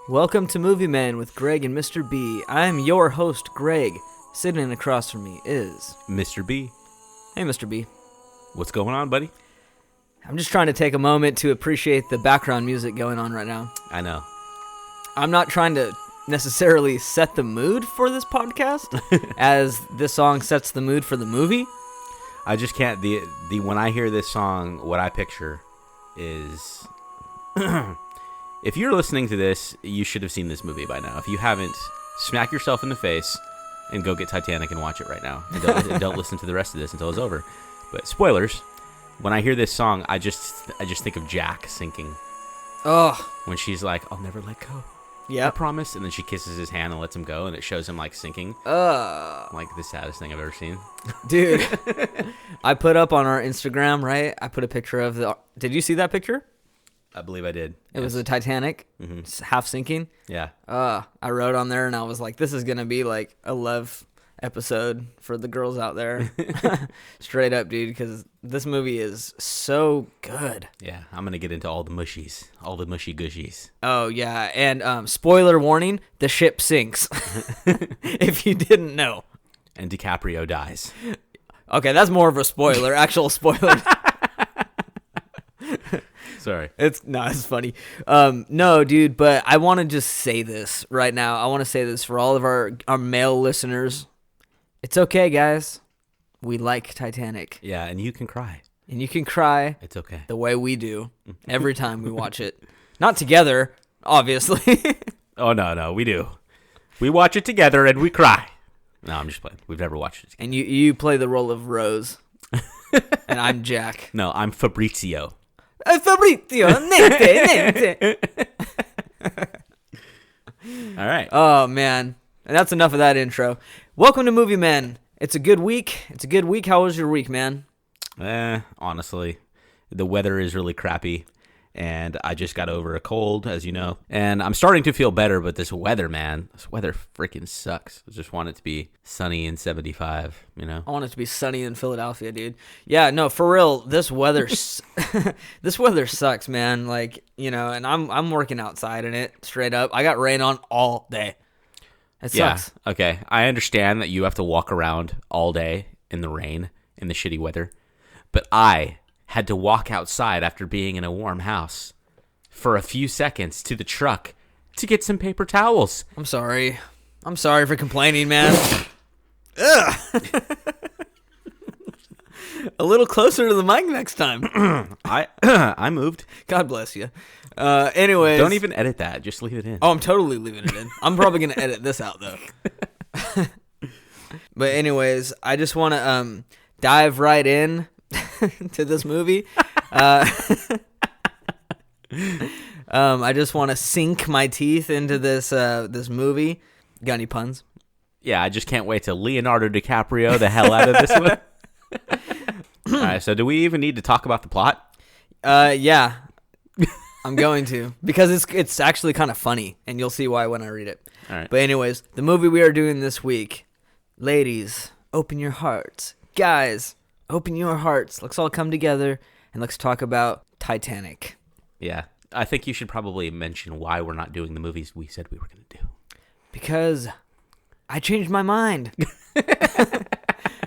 Welcome to Movie Man with Greg and Mr. B. I'm your host, Greg. Sitting across from me is... Mr. B. Hey, Mr. B. What's going on, buddy? I'm just trying to take a moment to appreciate the background music going on right now. I know. I'm not trying to necessarily set the mood for this podcast, as this song sets the mood for the movie. I just can't... The when I hear this song, what I picture is... If you're listening to this, you should have seen this movie by now. If you haven't, smack yourself in the face and go get Titanic and watch it right now. And don't listen to the rest of this until it's over. But spoilers, when I hear this song, I just think of Jack sinking. Oh. When she's like, I'll never let go. Yeah. I promise. And then she kisses his hand and lets him go, and it shows him like sinking. Like the saddest thing I've ever seen. Dude. I put up on our Instagram, right? I put a picture of the... Did you see that picture? I believe I did. It was the Titanic, half sinking. Yeah. I wrote on there, and I was like, this is going to be like a love episode for the girls out there. Straight up, dude, because this movie is so good. Yeah, I'm going to get into all the mushies, all the mushy gushies. Oh, yeah, and spoiler warning, the ship sinks, if you didn't know. And DiCaprio dies. Okay, that's more of a spoiler, actual spoiler. Sorry. It's funny. No, dude, but I want to just say this right now. I want to say this for all of our male listeners. It's okay, guys. We like Titanic. Yeah, and you can cry. And you can cry. It's okay. The way we do every time we watch it. Not together, obviously. Oh, no, we do. We watch it together and we cry. No, I'm just playing. We've never watched it together. And you play the role of Rose. And I'm Jack. No, I'm Fabrizio. Fabrizio, niente. All right. Oh, man. And that's enough of that intro. Welcome to Movie Men. It's a good week. How was your week, man? Honestly, the weather is really crappy, and I just got over a cold, as you know. And I'm starting to feel better, but this weather freaking sucks. I just want it to be sunny and 75, you know? I want it to be sunny in Philadelphia, dude. Yeah, no, for real, this weather sucks, man. Like, you know, and I'm working outside in it, straight up. I got rain on all day. It sucks. Yeah, okay. I understand that you have to walk around all day in the rain, in the shitty weather, but I had to walk outside after being in a warm house for a few seconds to the truck to get some paper towels. I'm sorry for complaining, man. Ugh. A little closer to the mic next time. I moved. God bless you. Anyways. Don't even edit that. Just leave it in. Oh, I'm totally leaving it in. I'm probably going to edit this out, though. But anyways, I just want to dive right in to this movie. I just want to sink my teeth into this movie. Got any puns? Yeah, I just can't wait to Leonardo DiCaprio the hell out of this one. All right, so do we even need to talk about the plot? Yeah, I'm going to, because it's actually kind of funny, and you'll see why when I read it. All right. But anyways, the movie we are doing this week, ladies, open your hearts. Guys, open your hearts. Let's all come together, and let's talk about Titanic. Yeah, I think you should probably mention why we're not doing the movies we said we were going to do. Because I changed my mind.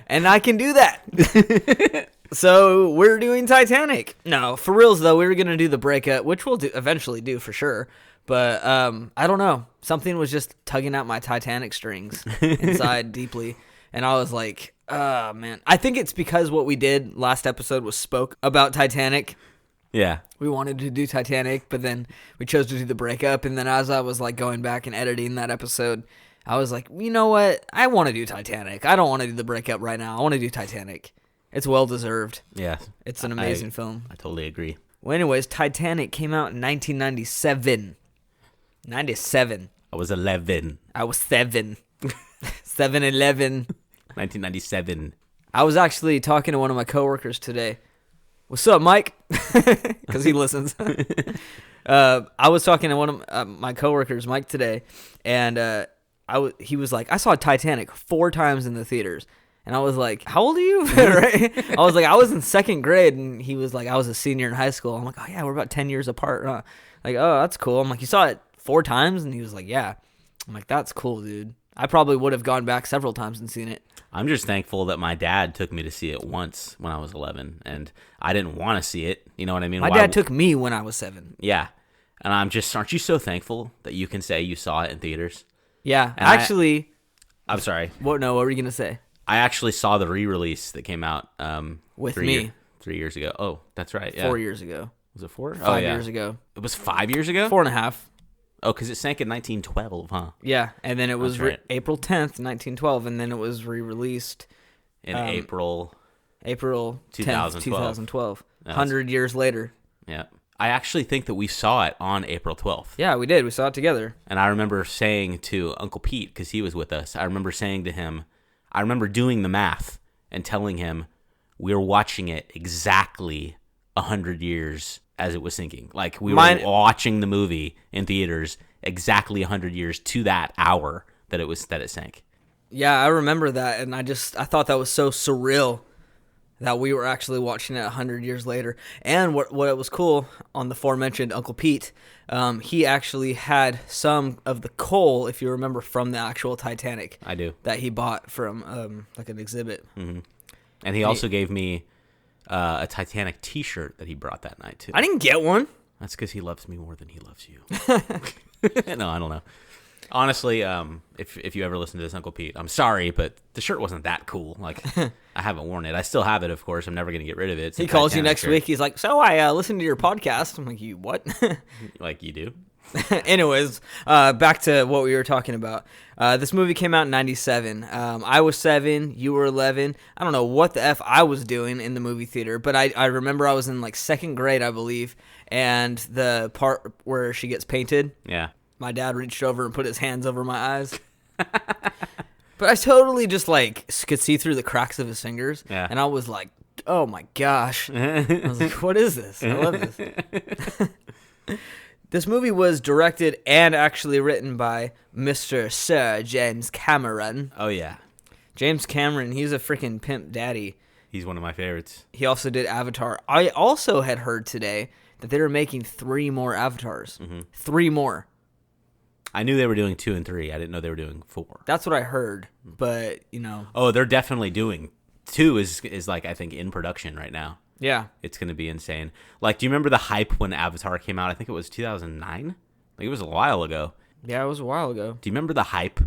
And I can do that. So we're doing Titanic. No, for reals though, we were going to do the breakup, which we'll eventually do for sure. But I don't know. Something was just tugging at my Titanic strings inside deeply. And I was like, oh, man. I think it's because what we did last episode was spoke about Titanic. Yeah. We wanted to do Titanic, but then we chose to do the breakup. And then as I was like going back and editing that episode, I was like, you know what? I want to do Titanic. I don't want to do the breakup right now. I want to do Titanic. It's well-deserved. Yeah. It's an amazing film. I totally agree. Well, anyways, Titanic came out in 1997. 97. I was 11. I was 7. 7-11. 1997. I was actually talking to one of my coworkers today. What's up, Mike? Because he listens. I was talking to one of my coworkers, Mike, today, and he was like, I saw Titanic 4 times in the theaters. And I was like, how old are you? Right? I was like, I was in 2nd grade. And he was like, I was a senior in high school. I'm like, oh, yeah, we're about 10 years apart. Huh? Like, oh, that's cool. I'm like, you saw it 4 times? And he was like, yeah. I'm like, that's cool, dude. I probably would have gone back several times and seen it. I'm just thankful that my dad took me to see it once when I was 11, and I didn't want to see it. You know what I mean? My dad took me when I was 7. Yeah. And aren't you so thankful that you can say you saw it in theaters? Yeah. And I'm sorry. What were you going to say? I actually saw the re-release that came out with me 3 years ago. Oh, that's right. Yeah. 4 years ago. Was it 4? 5 years ago. It was 5 years ago? 4.5. Oh, because it sank in 1912, huh? Yeah, and then it was right. April 10th, 1912, and then it was re-released in April 10th, 2012. 100 years later. Yeah. I actually think that we saw it on April 12th. Yeah, we did. We saw it together. And I remember saying to Uncle Pete, because he was with us, I remember saying to him, I remember doing the math and telling him we were watching it exactly 100 years as it was sinking. Like, we were watching the movie in theaters exactly 100 years to that hour that it sank. Yeah, I remember that, and I thought that was so surreal that we were actually watching it 100 years later. And what was cool on the aforementioned Uncle Pete, he actually had some of the coal, if you remember, from the actual Titanic. I do. That he bought from like an exhibit. Mm-hmm. And he also gave me a Titanic T-shirt that he brought that night, too. I didn't get one. That's because he loves me more than he loves you. No, I don't know. Honestly, if you ever listen to this, Uncle Pete, I'm sorry, but the shirt wasn't that cool. Like, I haven't worn it. I still have it, of course. I'm never going to get rid of it. He calls you next week. He's like, so I listened to your podcast. I'm like, you what? Like, you do? Anyways, back to what we were talking about. This movie came out in 97. I was 7. You were 11. I don't know what the F I was doing in the movie theater, but I remember I was in like 2nd grade, I believe, and the part where she gets painted. Yeah. My dad reached over and put his hands over my eyes. But I totally just like could see through the cracks of his fingers. Yeah. And I was like, oh my gosh. I was like, what is this? I love this. This movie was directed and actually written by Mr. Sir James Cameron. Oh, yeah. James Cameron, he's a freaking pimp daddy. He's one of my favorites. He also did Avatar. I also had heard today that they were making 3 more Avatars. Mm-hmm. 3 more. I knew they were doing 2 and 3. I didn't know they were doing 4. That's what I heard, but, you know. Oh, they're definitely doing 2 is like, I think, in production right now. Yeah. It's going to be insane. Like, do you remember the hype when Avatar came out? I think it was 2009? Like, it was a while ago. Yeah, it was a while ago. Do you remember the hype?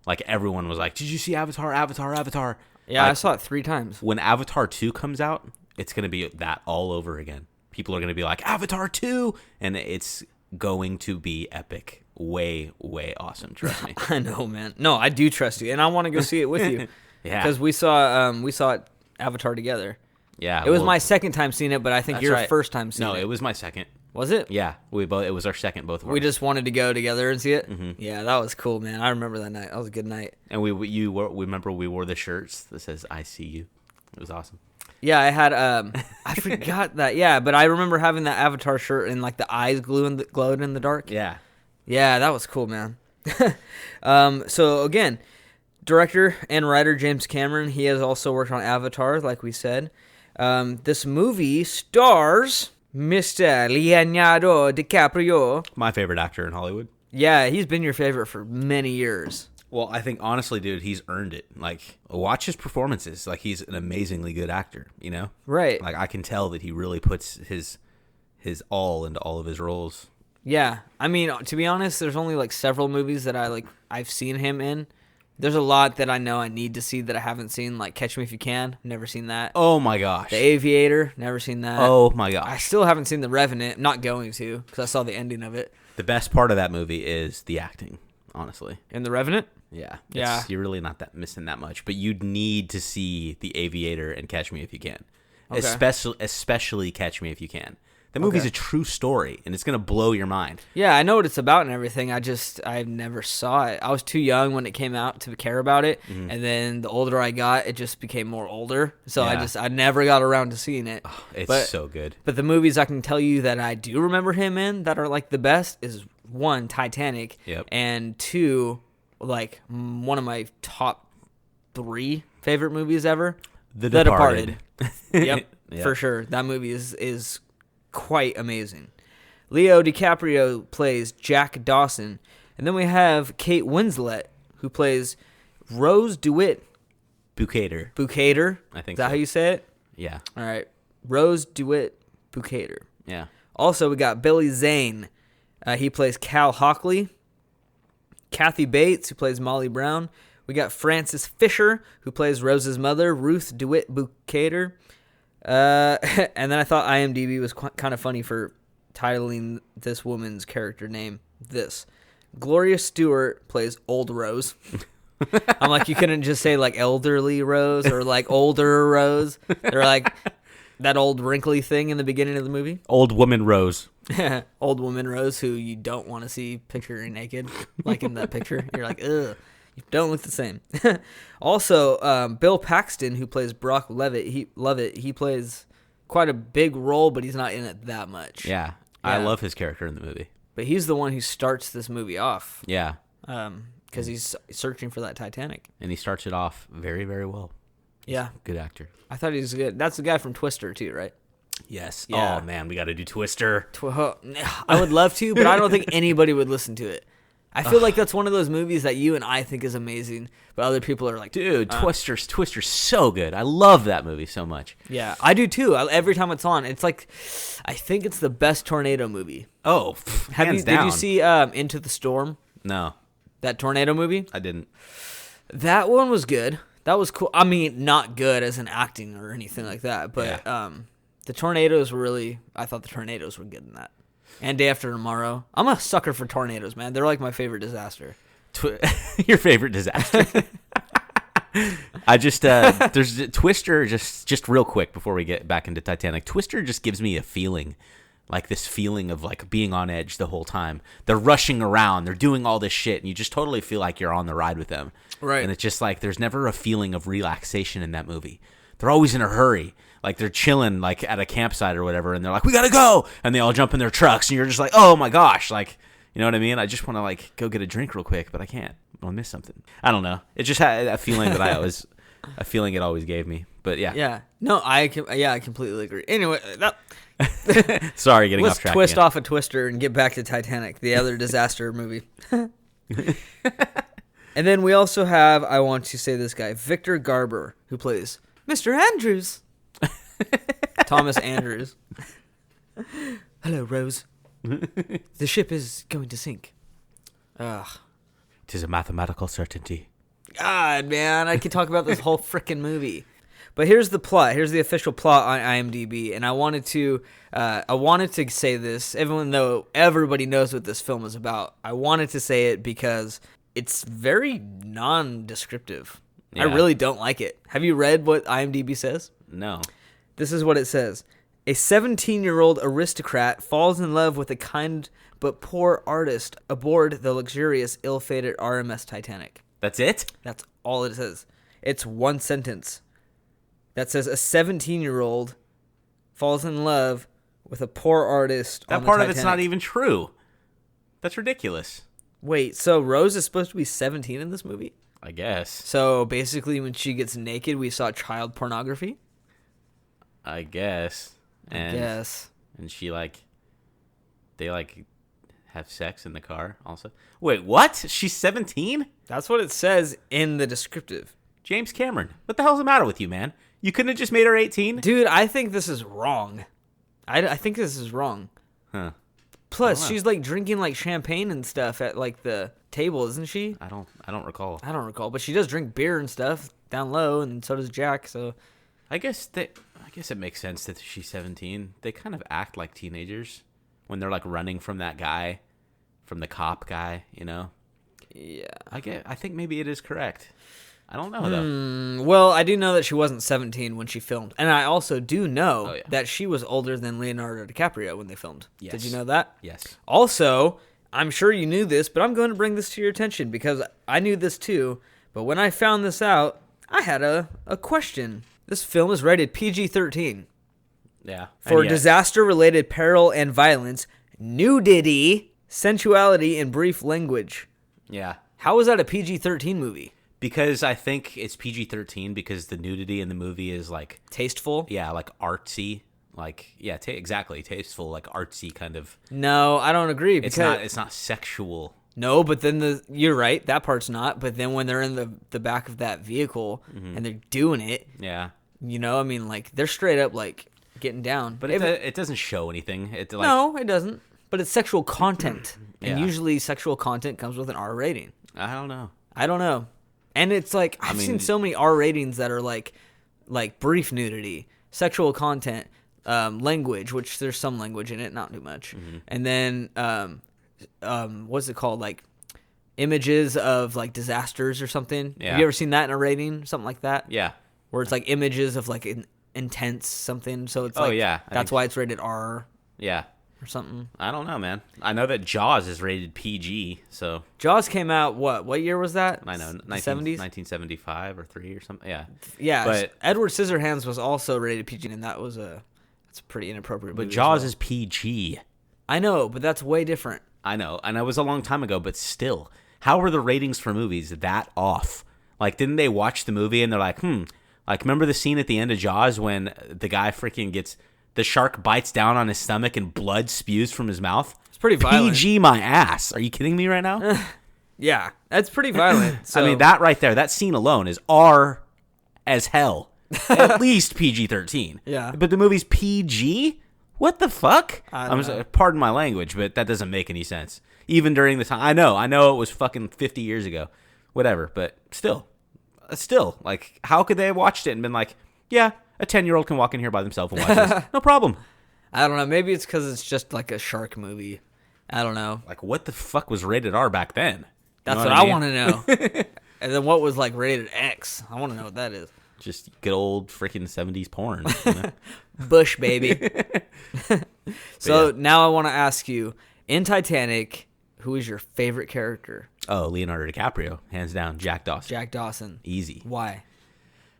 Like, everyone was like, did you see Avatar, Avatar, Avatar? Yeah, like, I saw it 3 times. When Avatar 2 comes out, it's going to be that all over again. People are going to be like, Avatar 2! And it's going to be epic. Way, way awesome. Trust me. I know, man. No, I do trust you, and I want to go see it with you. Yeah, because we saw it Avatar together. Yeah, it was my second time seeing it, but I think your first time seeing it. No, it was my second. Was it? Yeah, it was our second, both of us. We just wanted to go together and see it. Mm-hmm. Yeah, that was cool, man. I remember that night. That was a good night. And we remember we wore the shirts that says "I see you." It was awesome. Yeah, I had I forgot that. Yeah, but I remember having that Avatar shirt and like the eyes glowed in the dark. Yeah. Yeah, that was cool, man. So again, director and writer James Cameron, he has also worked on Avatar, like we said. This movie stars Mr. Leonardo DiCaprio. My favorite actor in Hollywood. Yeah, he's been your favorite for many years. Well, I think, honestly, dude, he's earned it. Like, watch his performances. Like, he's an amazingly good actor, you know? Right. Like, I can tell that he really puts his all into all of his roles. Yeah. I mean, to be honest, there's only, like, several movies that I've seen him in. There's a lot that I know I need to see that I haven't seen, like Catch Me If You Can. Never seen that. Oh, my gosh. The Aviator. Never seen that. Oh, my gosh. I still haven't seen The Revenant. I'm not going to, because I saw the ending of it. The best part of that movie is the acting, honestly. In The Revenant? Yeah. Yeah. You're really not missing that much, but you'd need to see The Aviator and Catch Me If You Can. Okay. Especially Catch Me If You Can. The movie's a true story, and it's going to blow your mind. Yeah, I know what it's about and everything. I never saw it. I was too young when it came out to care about it, and then the older I got, it just became more older. So Yeah. I never got around to seeing it. Oh, it's so good. But the movies I can tell you that I do remember him in that are like the best is 1, Titanic, Yep. and 2, like one of my top 3 favorite movies ever. The Departed. Yep, for sure. That movie is quite amazing. Leo DiCaprio plays Jack Dawson. And then we have Kate Winslet, who plays Rose DeWitt. Bukater. I think Is that how you say it? Yeah. All right. Rose DeWitt Bukater. Yeah. Also, we got Billy Zane. He plays Cal Hockley. Kathy Bates, who plays Molly Brown. We got Frances Fisher, who plays Rose's mother, Ruth DeWitt Bukater. And then I thought IMDb was kind of funny for titling this woman's character name this. Gloria Stewart plays Old Rose. I'm like, you couldn't just say like elderly Rose or like older Rose. They're like that old wrinkly thing in the beginning of the movie. Old woman Rose. Old woman Rose, who you don't want to see picture naked, like in that picture. You're like, ugh, you don't look the same. Also, Bill Paxton, who plays Brock Levitt, he plays quite a big role, but he's not in it that much. Yeah. I love his character in the movie. But he's the one who starts this movie off. Yeah. Because he's searching for that Titanic. And he starts it off very, very well. Yeah. Good actor. I thought he was good. That's the guy from Twister, too, right? Yes. Yeah. Oh, man, we got to do Twister. I would love to, but I don't think anybody would listen to it. I feel like that's one of those movies that you and I think is amazing, but other people are like, dude, Twister's so good. I love that movie so much. Yeah, I do too. Every time it's on, it's like, I think it's the best tornado movie. Oh, hands down. Did you see Into the Storm? No. That tornado movie? I didn't. That one was good. That was cool. I mean, not good as an acting or anything like that, but the tornadoes were really, I thought the tornadoes were good in that. And Day After Tomorrow. I'm a sucker for tornadoes, man. They're like my favorite disaster. Your favorite disaster? I just there's Twister. Just real quick before we get back into Titanic. Twister just gives me a feeling, like this feeling of like being on edge the whole time. They're rushing around. They're doing all this shit, and you just totally feel like you're on the ride with them. Right. And it's just like there's never a feeling of relaxation in that movie. They're always in a hurry. Like they're chilling like at a campsite or whatever, and they're like, we gotta go, and they all jump in their trucks, and you're just like, oh my gosh, like, you know what I mean? I just want to like go get a drink real quick, but I can't. I'll miss something. I don't know. It just had that feeling that a feeling it always gave me. But yeah. Yeah. No, I completely agree. Anyway, Sorry, getting let's off track. Twist again. off a Twister and get back to Titanic, the other disaster movie. And then we also have, I want to say this guy, Victor Garber, who plays Mr. Andrews. Thomas Andrews. Hello, Rose. The ship is going to sink. Ugh. 'Tis a mathematical certainty. God, man, I could talk about this whole freaking movie. But here's the plot. Here's the official plot on IMDb, and I wanted to say this, even though everybody knows what this film is about. I wanted to say it because it's very non-descriptive. Yeah. I really don't like it. Have you read what IMDb says? No. This is what it says. A 17-year-old aristocrat falls in love with a kind but poor artist aboard the luxurious, ill-fated RMS Titanic. That's it? That's all it says. It's one sentence that says a 17-year-old falls in love with a poor artist on the Titanic. That part of it's not even true. That's ridiculous. Wait, so Rose is supposed to be 17 in this movie? I guess. So basically when she gets naked, we saw child pornography? I guess. And, I guess. And she they have sex in the car also. Wait, what? She's 17? That's what it says in the descriptive. James Cameron, what the hell's the matter with you, man? You couldn't have just made her 18? Dude, I think this is wrong. I think this is wrong. Huh. Plus, she's like drinking like champagne and stuff at like the table, isn't she? I don't recall. I don't recall, but she does drink beer and stuff down low, and so does Jack. So, I guess it makes sense that she's 17. They kind of act like teenagers when they're like running from that guy, from the cop guy, you know? Yeah. I think maybe it is correct. I don't know though. Well, I do know that she wasn't 17 when she filmed, and I also do know yeah. that she was older than Leonardo DiCaprio when they filmed. Yes. Did you know that? Yes. Also, I'm sure you knew this, but I'm going to bring this to your attention because I knew this too. But when I found this out, I had a question. This film is rated PG-13 Yeah. for disaster-related peril and violence, nudity, sensuality, and brief language. Yeah. How is that a PG-13 movie? Because I think it's PG-13 because the nudity in the movie is like Tasteful? yeah, like artsy. like exactly tasteful, like artsy kind of. No, I don't agree. Because It's not sexual. No, but then you're right. That part's not. But then when they're in the back of that vehicle and they're doing it, Yeah. you know, I mean, like they're straight up like getting down. But it doesn't show anything. No, it doesn't. But it's sexual content, and Yeah. usually sexual content comes with an R rating. I don't know. And it's like I've seen so many R ratings that are like brief nudity, sexual content, language, which there's some language in it, not too much, and then what's it called, like images of like disasters or something. Yeah. Have you ever seen that in a rating, something like that? Yeah. Where it's like images of like an intense something. So it's yeah. That's why it's rated R Yeah. or something. I don't know, man. I know that Jaws is rated PG, so Jaws came out what year was that? I know, 70s? 1975 or 3 or something. Yeah. Yeah, But Edward Scissorhands was also rated PG, and that's a pretty inappropriate movie. But Jaws is PG. I know, but that's way different. I know, and it was a long time ago, but still, how were the ratings for movies that off? Like, didn't they watch the movie and they're like, like, remember the scene at the end of Jaws when the guy freaking the shark bites down on his stomach and blood spews from his mouth? It's pretty violent. PG my ass. Are you kidding me right now? Yeah, that's pretty violent. So. I mean, that right there, that scene alone is R as hell. At least PG-13. Yeah. But the movie's PG? What the fuck? I don't know. Pardon my language, but that doesn't make any sense. Even during the time. I know it was fucking 50 years ago. Whatever, but still, like, how could they have watched it and been like, yeah, a 10-year-old can walk in here by themselves and watch this. No problem. I don't know. Maybe it's because it's just like a shark movie. I don't know. Like, what the fuck was rated R back then? That's what I want to know. And then what was like rated X? I want to know what that is. Just good old freaking 70s porn. You know? Bush, baby. So now I want to ask you, in Titanic, who is your favorite character? Oh, Leonardo DiCaprio. Hands down. Jack Dawson. Jack Dawson. Easy. Why?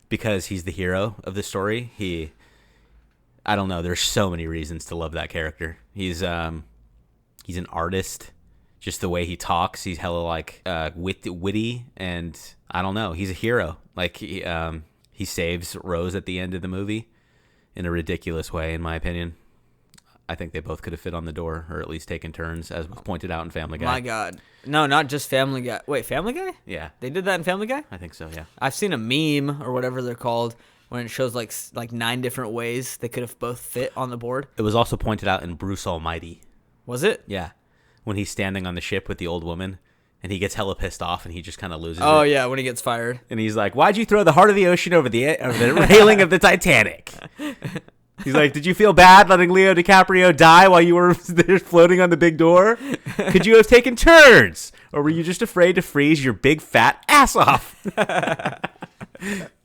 Because he's the hero of the story. I don't know. There's so many reasons to love that character. He's an artist. Just the way he talks, he's hella like witty, and I don't know. He's a hero. Like he saves Rose at the end of the movie in a ridiculous way, in my opinion. I think they both could have fit on the door, or at least taken turns, as was pointed out in Family Guy. My God. No, not just Family Guy. Wait, Family Guy? Yeah. They did that in Family Guy? I think so, yeah. I've seen a meme, or whatever they're called, when it shows like 9 different ways they could have both fit on the board. It was also pointed out in Bruce Almighty. Was it? Yeah. When he's standing on the ship with the old woman, and he gets hella pissed off, and he just kind of loses Oh, it. yeah, when he gets fired. And he's like, why'd you throw the heart of the ocean over the railing of the Titanic? He's like, did you feel bad letting Leo DiCaprio die while you were there floating on the big door? Could you have taken turns? Or were you just afraid to freeze your big fat ass off?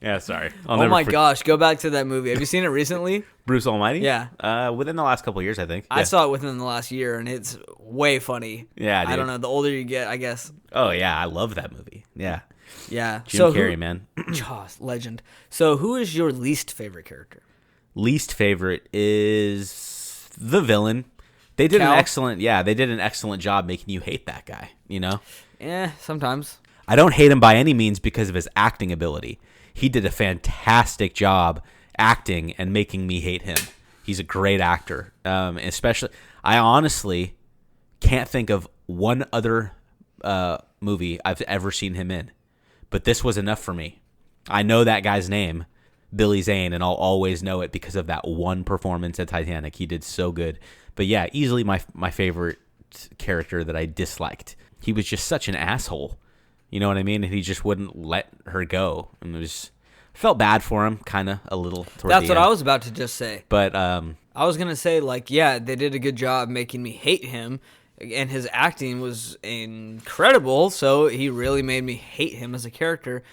Yeah, sorry. Gosh, go back to that movie. Have you seen it recently? Bruce Almighty? Yeah. Within the last couple of years, I think. I Yeah. saw it within the last year, and it's way funny. Yeah, dude. I don't know. The older you get, I guess. Oh, yeah. I love that movie. Yeah. Yeah. Jim Carrey, man. Legend. So who is your least favorite character? Least favorite is the villain. They did Cal? they did an excellent job making you hate that guy, you know? Sometimes. I don't hate him by any means because of his acting ability. He did a fantastic job acting and making me hate him. He's a great actor. Especially, I honestly can't think of one other movie I've ever seen him in. But this was enough for me. I know that guy's name, Billy Zane, and I'll always know it because of that one performance at Titanic. He did so good. But yeah, easily my favorite character that I disliked. He was just such an asshole. You know what I mean? And he just wouldn't let her go. And it was, felt bad for him, kind of, a little. That's what I was about to just say. But I was going to say, like, yeah, they did a good job making me hate him. And his acting was incredible. So he really made me hate him as a character.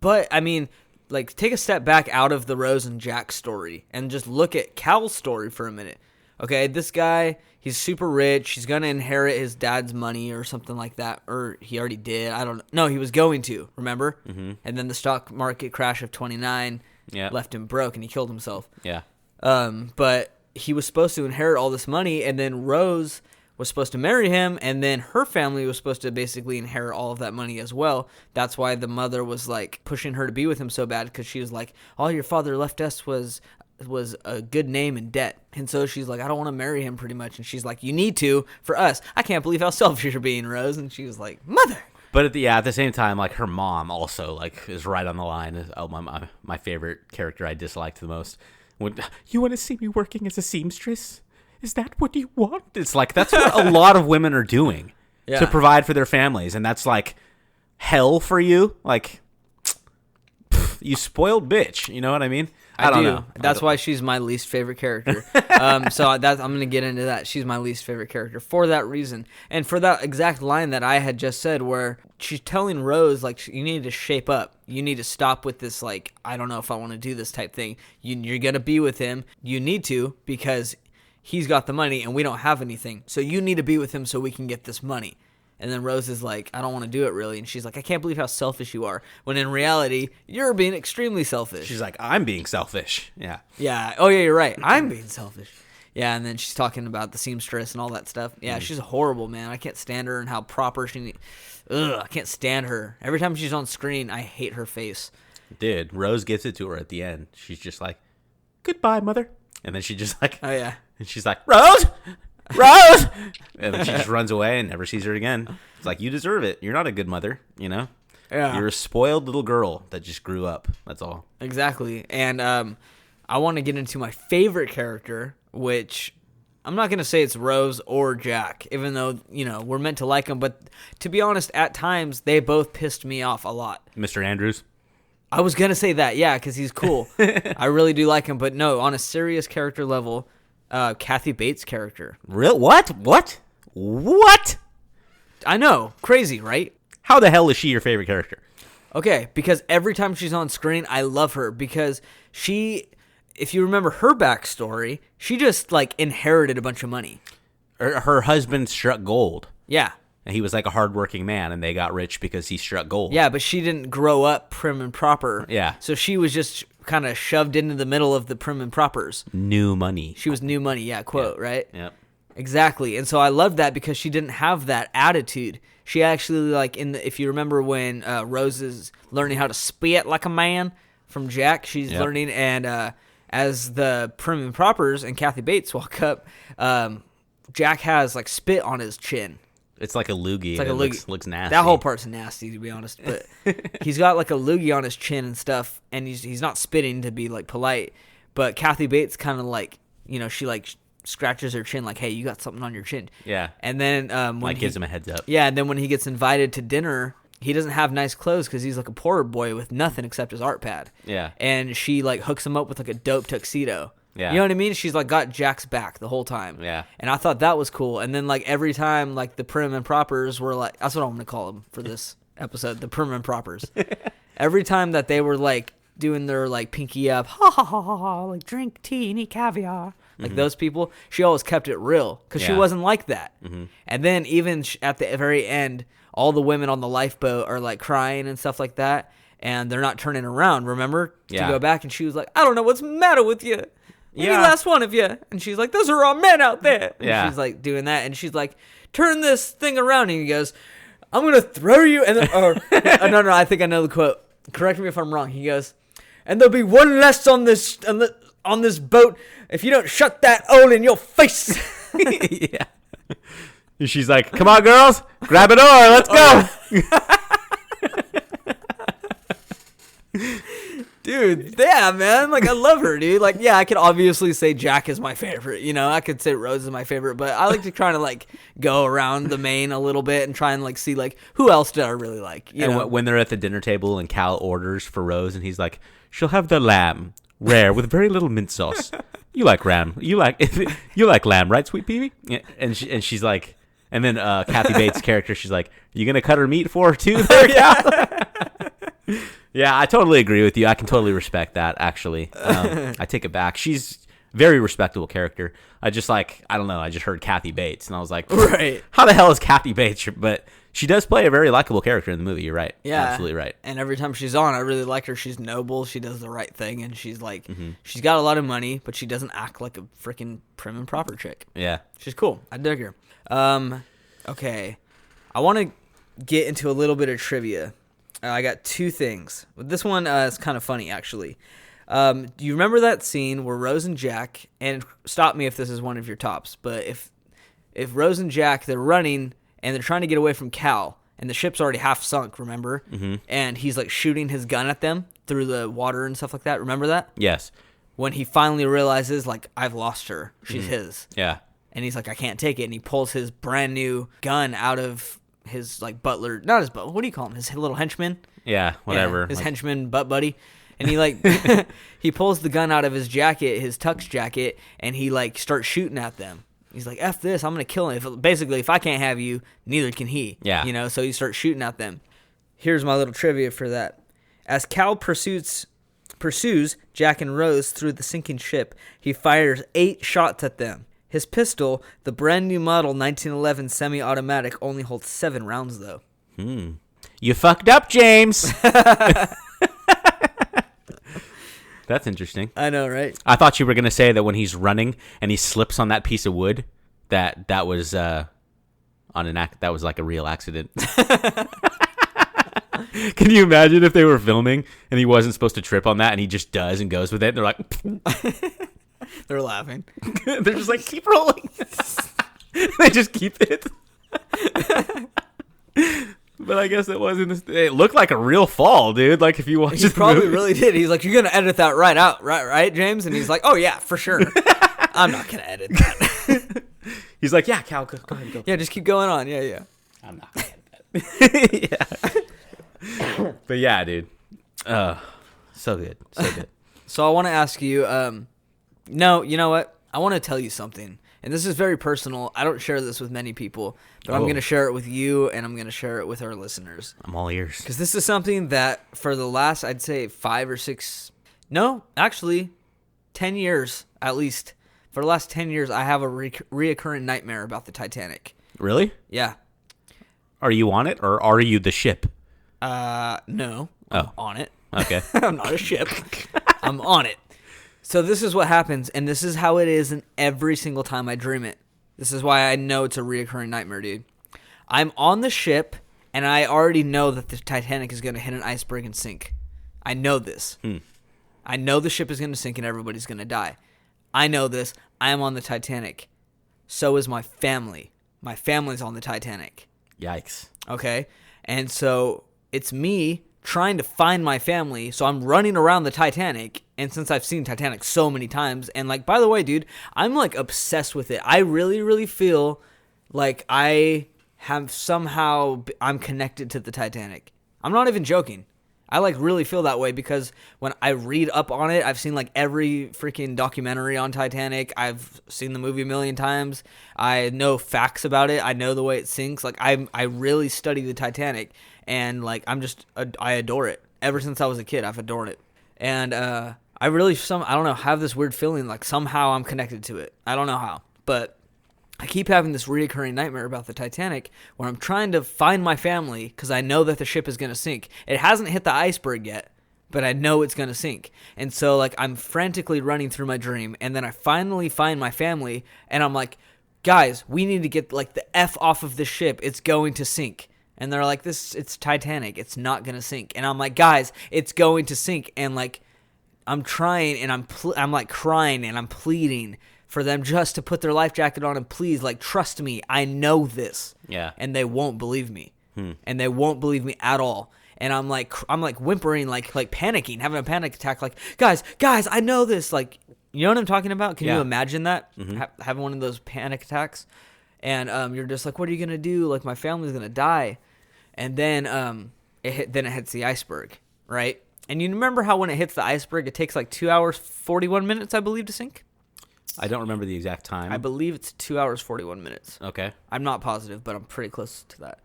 But, I mean, like, take a step back out of the Rose and Jack story and just look at Cal's story for a minute. Okay, this guy, he's super rich. He's going to inherit his dad's money or something like that. Or he already did. I don't know. No, he was going to, remember? Mm-hmm. And then the stock market crash of 29 left him broke and he killed himself. Yeah. But he was supposed to inherit all this money, and then Rose was supposed to marry him, and then her family was supposed to basically inherit all of that money as well. That's why the mother was like pushing her to be with him so bad, because she was like, all your father left us was was a good name in debt. And so she's like, I don't want to marry him pretty much. And she's like, you need to for us. I can't believe how selfish you're being, Rose. And she was like, mother. But at the same time, like her mom also like is right on the line. Oh, my favorite character I disliked the most. When, you want to see me working as a seamstress? Is that what you want? It's like that's what a lot of women are doing to provide for their families, and that's like hell for you. Like, you spoiled bitch. You know what I mean? I don't know. That's why she's my least favorite character. So I'm going to get into that. She's my least favorite character for that reason. And for that exact line that I had just said where she's telling Rose, like, you need to shape up. You need to stop with this, like, I don't know if I want to do this type thing. You're going to be with him. You need to because he's got the money and we don't have anything. So you need to be with him so we can get this money. And then Rose is like, I don't want to do it really. And she's like, I can't believe how selfish you are. When in reality, you're being extremely selfish. She's like, I'm being selfish. Yeah. Yeah. Oh, yeah, you're right. I'm being selfish. Yeah, and then she's talking about the seamstress and all that stuff. Yeah, she's horrible, man. I can't stand her and how proper she... Ugh, I can't stand her. Every time she's on screen, I hate her face. Dude, Rose gives it to her at the end. She's just like, goodbye, mother. And then she just like... Oh, yeah. And she's like, Rose! Rose! And then she just runs away and never sees her again. It's like, you deserve it. You're not a good mother, you know? Yeah. You're a spoiled little girl that just grew up. That's all. Exactly. And I want to get into my favorite character, which I'm not going to say it's Rose or Jack, even though, you know, we're meant to like them. But to be honest, at times, they both pissed me off a lot. Mr. Andrews? I was going to say that, yeah, because he's cool. I really do like him. But no, on a serious character level... Kathy Bates' character. Real? What? I know. Crazy, right? How the hell is she your favorite character? Okay, because every time she's on screen, I love her because she, if you remember her backstory, she just, like, inherited a bunch of money. Her husband struck gold. Yeah. And he was like a hardworking man, and they got rich because he struck gold. Yeah, but she didn't grow up prim and proper. Yeah. So she was just kind of shoved into the middle of the prim and propers. New money. She was new money, yeah, quote, right? Yep. Exactly. And so I loved that because she didn't have that attitude. She actually, like, if you remember when Rose is learning how to spit like a man from Jack, she's learning, and as the prim and propers and Kathy Bates walk up, Jack has, like, spit on his chin. It's like a loogie. It's like a loogie. Looks nasty. That whole part's nasty, to be honest. But he's got like a loogie on his chin and stuff, and he's not spitting to be like polite. But Kathy Bates kind of like, you know, she like scratches her chin like, hey, you got something on your chin. Yeah. And then when gives him a heads up. Yeah, and then when he gets invited to dinner, he doesn't have nice clothes because he's like a poor boy with nothing except his art pad. Yeah. And she like hooks him up with like a dope tuxedo. Yeah. You know what I mean? She's like got Jack's back the whole time. Yeah. And I thought that was cool. And then like every time like the prim and propers were like, that's what I'm going to call them for this episode, the prim and propers. Every time that they were like doing their like pinky up, ha ha ha ha ha, like drink tea and eat caviar. Like those people, she always kept it real because she wasn't like that. Mm-hmm. And then even at the very end, all the women on the lifeboat are like crying and stuff like that. And they're not turning around, remember? To go back. And she was like, I don't know what's the matter with you. Any last one of you. And she's like, those are all men out there. And she's like doing that. And she's like, turn this thing around. And he goes, I'm going to throw you. And then, no, I think I know the quote. Correct me if I'm wrong. He goes, and there'll be one less on this boat if you don't shut that hole in your face. Yeah. And she's like, come on, girls. Grab an oar. Let's go. Dude, yeah, man. Like, I love her, dude. Like, yeah, I could obviously say Jack is my favorite. You know, I could say Rose is my favorite. But I like to try to, like, go around the main a little bit and try and, like, see, like, who else did I really like? You know? When they're at the dinner table and Cal orders for Rose and he's like, she'll have the lamb, rare, with very little mint sauce. You like lamb. You like lamb, right, Sweet Peavy? Yeah, and she's like, and then Kathy Bates' character, she's like, you going to cut her meat for her, too, there, Cal? Yeah, I totally agree with you. I can totally respect that, actually. I take it back. She's a very respectable character. I just like, I don't know, I just heard Kathy Bates, and I was like, right. How the hell is Kathy Bates? But she does play a very likable character in the movie. You're right. Yeah. Absolutely right. And every time she's on, I really like her. She's noble. She does the right thing, and she's like, she's got a lot of money, but she doesn't act like a freaking prim and proper chick. Yeah. She's cool. I dig her. Okay. I want to get into a little bit of trivia. I got two things. This one is kind of funny, actually. Do you remember that scene where Rose and Jack, and stop me if this is one of your tops, but if Rose and Jack, they're running and they're trying to get away from Cal, and the ship's already half sunk, remember? Mm-hmm. And he's like shooting his gun at them through the water and stuff like that. Remember that? Yes. When he finally realizes, like, I've lost her. She's his. Yeah. And he's like, I can't take it. And he pulls his brand new gun out of his, like, butler. Not his butler. What do you call him? His little henchman? Yeah, whatever. Yeah, his henchman butt buddy. And he, like, he pulls the gun out of his jacket, his tux jacket, and he, like, starts shooting at them. He's like, F this, I'm going to kill him. Basically, if I can't have you, neither can he. Yeah. You know, so he starts shooting at them. Here's my little trivia for that. As Cal pursues Jack and Rose through the sinking ship, he fires 8 shots at them. His pistol, the brand new model 1911 semi-automatic, only holds 7 rounds, though. You fucked up, James. That's interesting. I know, right? I thought you were going to say that when he's running and he slips on that piece of wood, that was that was like a real accident. Can you imagine if they were filming and he wasn't supposed to trip on that and he just does and goes with it? And they're like, they're laughing. They're just like, keep rolling. They just keep it. But I guess it wasn't. It looked like a real fall, dude. Like if you watch, he probably really did. He's like, "You're gonna edit that right out, right, James?" And he's like, "Oh yeah, for sure. I'm not gonna edit that." He's like, "Yeah, Cal, go ahead, go." Yeah, just keep going on. Yeah. I'm not gonna edit that. Yeah. But yeah, dude. So good. So I want to ask you. No, you know what? I want to tell you something. And this is very personal. I don't share this with many people, but I'm going to share it with you, and I'm going to share it with our listeners. I'm all ears. Because this is something that for the last, I'd say 5 or 6, no, actually 10 years at least. For the last 10 years, I have a reoccurring nightmare about the Titanic. Really? Yeah. Are you on it, or are you the ship? No. I'm on it. Okay. I'm not a ship. I'm on it. So this is what happens, and this is how it is in every single time I dream it. This is why I know it's a reoccurring nightmare, dude. I'm on the ship, and I already know that the Titanic is going to hit an iceberg and sink. I know this. I know the ship is going to sink and everybody's going to die. I know this. I am on the Titanic. So is my family. My family's on the Titanic. Yikes. Okay? And so it's me trying to find my family, so I'm running around the Titanic, and since I've seen Titanic so many times, and like, by the way, dude, I'm like obsessed with it. I really, really feel like I'm connected to the Titanic. I'm not even joking. I like really feel that way because when I read up on it, I've seen like every freaking documentary on Titanic. I've seen the movie a million times. I know facts about it. I know the way it sinks. Like I really study the Titanic, and like I adore it. Ever since I was a kid, I've adored it. And I really I don't know, have this weird feeling like somehow I'm connected to it. I don't know how, but I keep having this recurring nightmare about the Titanic where I'm trying to find my family because I know that the ship is going to sink. It hasn't hit the iceberg yet, but I know it's going to sink. And so like I'm frantically running through my dream, and then I finally find my family, and I'm like, guys, we need to get like the F off of the ship. It's going to sink. And they're like, it's Titanic. It's not going to sink. And I'm like, guys, it's going to sink. And like, I'm trying, and I'm like crying, and I'm pleading for them just to put their life jacket on and please, like, trust me, I know this. Yeah. And they won't believe me. And they won't believe me at all. And I'm like whimpering, like panicking, having a panic attack, like, guys, I know this. Like, you know what I'm talking about? Can you imagine that? Having one of those panic attacks? And you're just like, what are you going to do? Like, my family's going to die. And then it hits the iceberg, right? And you remember how when it hits the iceberg, it takes like 2 hours, 41 minutes, I believe, to sink? I don't remember the exact time. I believe it's 2 hours, 41 minutes. Okay. I'm not positive, but I'm pretty close to that.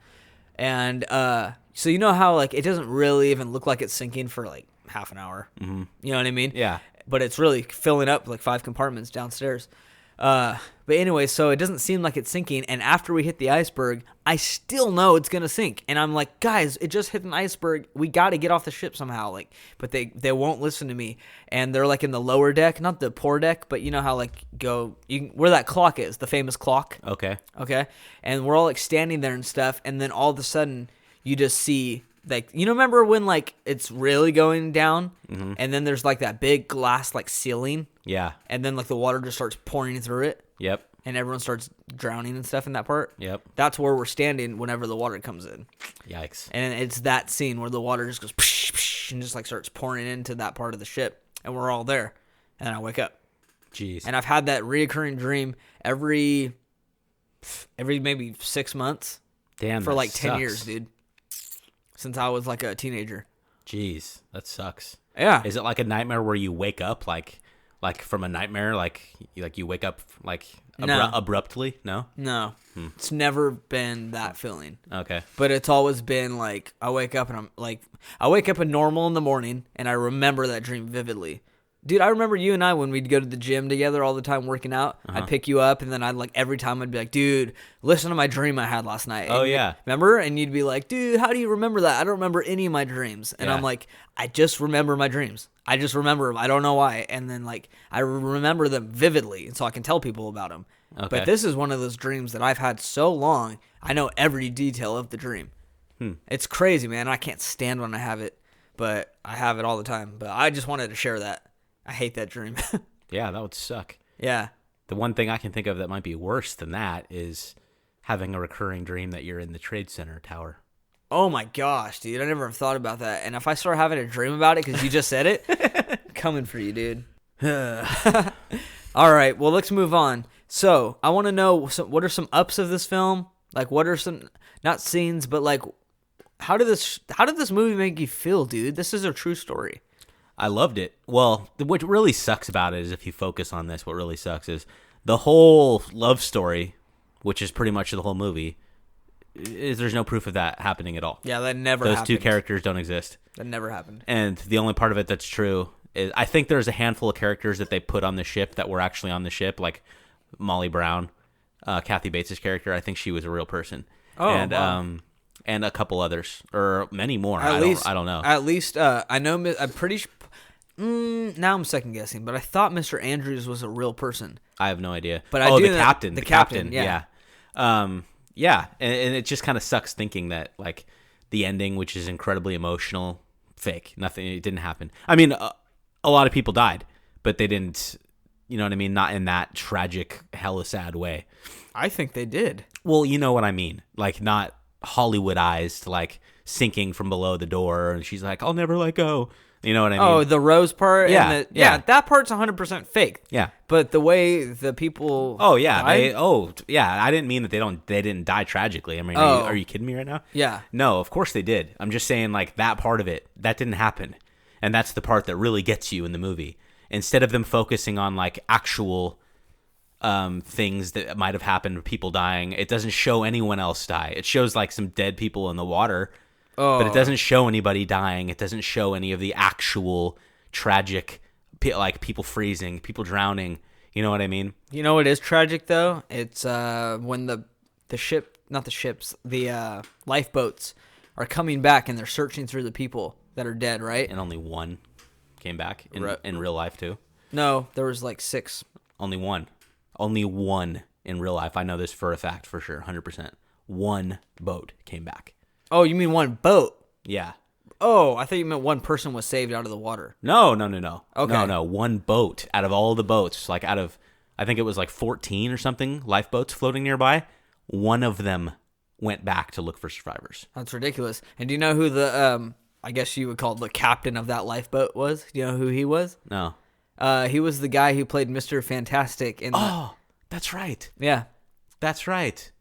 And so you know how like it doesn't really even look like it's sinking for like half an hour. Mm-hmm. You know what I mean? Yeah. But it's really filling up like 5 compartments downstairs. But anyway, so it doesn't seem like it's sinking. And after we hit the iceberg, I still know it's going to sink. And I'm like, guys, it just hit an iceberg. We got to get off the ship somehow. Like, but they won't listen to me. And they're like in the lower deck, not the poor deck, but you know how like where that clock is, the famous clock. Okay. And we're all like standing there and stuff. And then all of a sudden you just see like, you know, remember when like it's really going down, Mm-hmm. and then there's like that big glass like ceiling, Yeah. and then like the water just starts pouring through it, Yep. and everyone starts drowning and stuff in that part. Yep. That's where we're standing whenever the water comes in, Yikes. and it's that scene where the water just goes psh, psh, and just like starts pouring into that part of the ship, and we're all there, and I wake up, Jeez. and I've had that reoccurring dream every maybe 6 months Damn. for that like 10 sucks. years, dude. Since I was like a teenager. Jeez, that sucks. Yeah. Is it like a nightmare where you wake up like from a nightmare, like you wake up like No. abruptly? No. No. It's never been that feeling. Okay. But it's always been like I wake up and normal in the morning, and I remember that dream vividly. Dude, I remember you and I when we'd go to the gym together all the time working out. I'd pick you up, and then I'd like every time I'd be like, dude, listen to my dream I had last night. Oh, And yeah. remember? And you'd be like, dude, how do you remember that? I don't remember any of my dreams. And Yeah. I'm like, I just remember my dreams. I just remember them. I don't know why. And then like I remember them vividly, and so I can tell people about them. Okay. But this is one of those dreams that I've had so long, I know every detail of the dream. It's crazy, man. I can't stand when I have it, but I have it all the time. But I just wanted to share that. I hate that dream. Yeah, that would suck. Yeah. The one thing I can think of that might be worse than that is having a recurring dream that you're in the Trade Center tower. Oh my gosh, dude. I never thought about that. And if I start having a dream about it because you just said it, coming for you, dude. All right. Well, let's move on. So I want to know what are some ups of this film? Like, what are some, not scenes, but like, how did this movie make you feel, dude? This is a true story. I loved it. Well, what really sucks about it is if you focus on this, what really sucks is the whole love story, which is pretty much the whole movie, is there's no proof of that happening at all. Yeah, that never Those happened. two characters don't exist. That never happened. And the only part of it that's true is I think there's a handful of characters that they put on the ship that were actually on the ship, like Molly Brown, Kathy Bates' character. I think she was a real person. Oh, and wow. And a couple others or many more. At I least, don't know. At least I know. I'm pretty sure. Now I'm second guessing, but I thought Mr. Andrews was a real person. I have no idea. But I oh, do the know- captain. the The captain, captain. yeah. Yeah. Yeah. And it just kind of sucks thinking that like the ending, which is incredibly emotional, fake. Nothing. It didn't happen. I mean, a lot of people died, but they didn't. You know what I mean? Not in that tragic, hella sad way. I think they did. Well, you know what I mean. Like not Hollywoodized, like sinking from below the door, and she's like, "I'll never let go." You know what I mean? Oh, the rose part. Yeah, and yeah. that part's 100% fake. Yeah. But the way the people. Oh yeah. died- I didn't mean that they didn't die tragically. I mean, Oh. are you kidding me right now? Yeah. No, of course they did. I'm just saying like that part of it, that didn't happen. And that's the part that really gets you in the movie. Instead of them focusing on like actual things that might have happened, people dying, it doesn't show anyone else die. It shows like some dead people in the water, but it doesn't show anybody dying. It doesn't show any of the actual tragic, like people freezing, people drowning. You know what I mean? You know what is tragic though? It's when the ship, not the ships, the lifeboats are coming back and they're searching through the people that are dead, right? And only one came back Right. in real life too. No, there was like 6. Only one in real life. I know this for a fact, for sure, 100%. One boat came back. Oh, you mean one boat? Yeah. Oh, I thought you meant one person was saved out of the water. No. Okay. No. One boat out of all the boats, like out of, I think it was like 14 or something lifeboats floating nearby. One of them went back to look for survivors. That's ridiculous. And do you know who the I guess you would call the captain of that lifeboat was? Do you know who he was? No. He was the guy who played Mr. Fantastic in Oh, that's right. Yeah. That's right.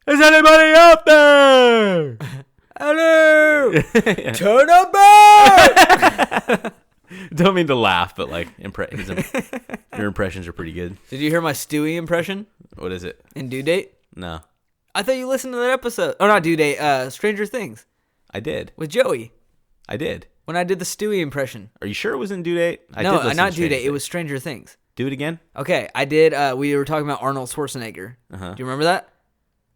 Is anybody out there? Hello! Turn up back! Don't mean to laugh, but like your impressions are pretty good. Did you hear my Stewie impression What is it? in Due Date? No, I thought you listened to that episode. Oh, not Due Date. Stranger Things I did. with Joey I did. when I did the Stewie impression. Are you sure it was in Due Date? I No, did listen not to Due Stranger Date. It Things. was Stranger Things. Do it again. Okay, I did. We were talking about Arnold Schwarzenegger. Uh-huh. Do you remember that?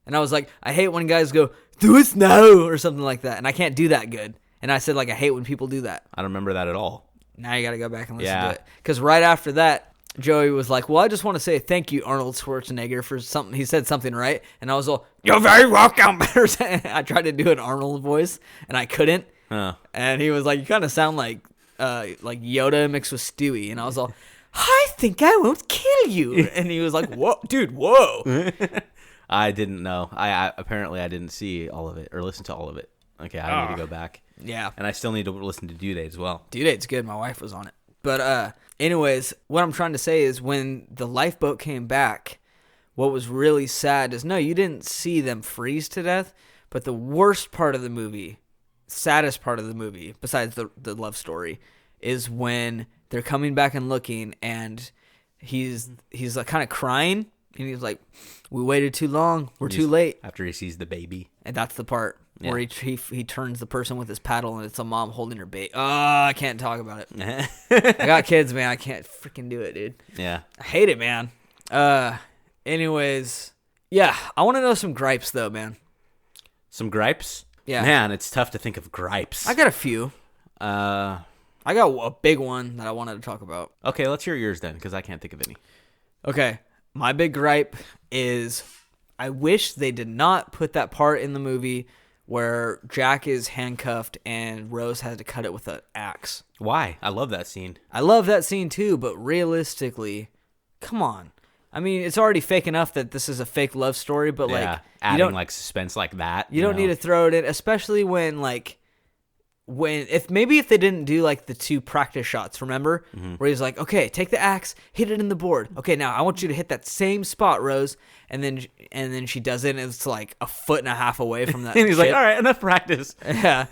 And I was like, I hate when guys go, do it now, or something like that. And I can't do that good. And I said, like, I hate when people do that. I don't remember that at all. Now you got to go back and listen Yeah. to it. Because right after that, Joey was like, well, I just want to say thank you, Arnold Schwarzenegger, for something. He said something right. And I was all, you're very welcome. I tried to do an Arnold voice, and I couldn't. And he was like, you kind of sound like Yoda mixed with Stewie. And I was all, I think I won't kill you. And he was like, whoa, dude, whoa. I didn't know. I apparently I didn't see all of it or listen to all of it. Okay, I need to go back. Yeah. And I still need to listen to Due Date as well. Due Date's good. My wife was on it. But anyways, what I'm trying to say is when the lifeboat came back, what was really sad is, no, you didn't see them freeze to death, but the worst part of the movie, saddest part of the movie, besides the love story, is when they're coming back and looking, and he's like kind of crying, and he's like, we waited too long, we're too late. After he sees the baby. And that's the part where he turns the person with his paddle, and it's a mom holding her baby. Oh, I can't talk about it. I got kids, man. I can't freaking do it, dude. Yeah. I hate it, man. Anyways, yeah, I want to know some gripes, though, man. Some gripes? Yeah. Man, it's tough to think of gripes. I got a few. I got a big one that I wanted to talk about. Okay, let's hear yours then, because I can't think of any. Okay, my big gripe is I wish they did not put that part in the movie where Jack is handcuffed and Rose has to cut it with an axe. Why? I love that scene. I love that scene too, but realistically, come on. I mean, it's already fake enough that this is a fake love story, but like adding like suspense like that. You don't need to throw it in, especially when if they didn't do like the 2 practice shots, remember? Mm-hmm. Where he's like, okay, take the axe, hit it in the board. Okay, now I want you to hit that same spot, Rose. And then she does it, and it's like a foot and a half away from that. And he's like, all right, enough practice. Yeah.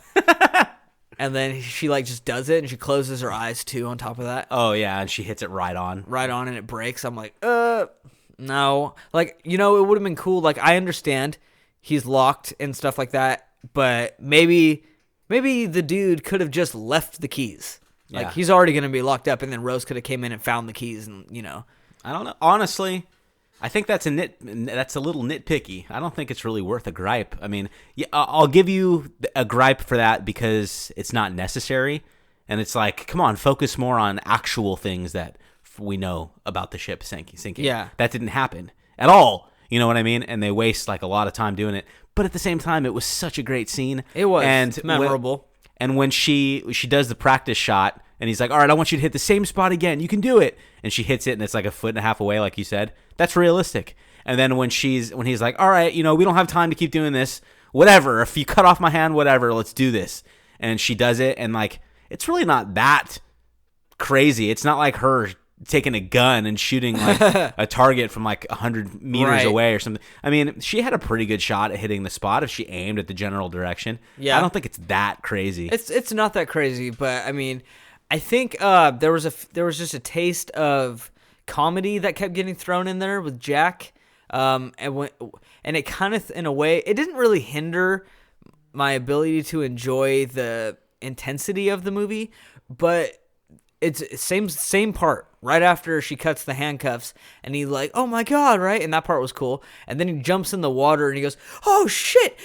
And then she like just does it, and she closes her eyes too on top of that. Oh, yeah, and she hits it right on. Right on, and it breaks. I'm like, no. Like, it would have been cool. Like, I understand he's locked and stuff like that, but maybe the dude could have just left the keys. Like, he's already going to be locked up, and then Rose could have came in and found the keys, and, I don't know. Honestly, I think that's a little nitpicky. I don't think it's really worth a gripe. I mean, yeah, I'll give you a gripe for that because it's not necessary. And it's like, come on, focus more on actual things that we know about the ship sinking. Yeah. That didn't happen at all. You know what I mean? And they waste like a lot of time doing it. But at the same time, it was such a great scene. It was. And memorable. And when she does the practice shot, and he's like, all right, I want you to hit the same spot again. You can do it. And she hits it, and it's like a foot and a half away, like you said. That's realistic. And then when he's like, all right, we don't have time to keep doing this. Whatever. If you cut off my hand, whatever, let's do this. And she does it, and like, it's really not that crazy. It's not like her taking a gun and shooting like a target from like 100 meters away or something. I mean, she had a pretty good shot at hitting the spot if she aimed at the general direction. Yeah. I don't think it's that crazy. It's not that crazy, but I mean, I think there was just a taste of comedy that kept getting thrown in there with Jack, and it kind of, in a way, it didn't really hinder my ability to enjoy the intensity of the movie, but it's same part right after she cuts the handcuffs, and he's like, oh my god, right? And that part was cool. And then he jumps in the water and he goes, oh shit,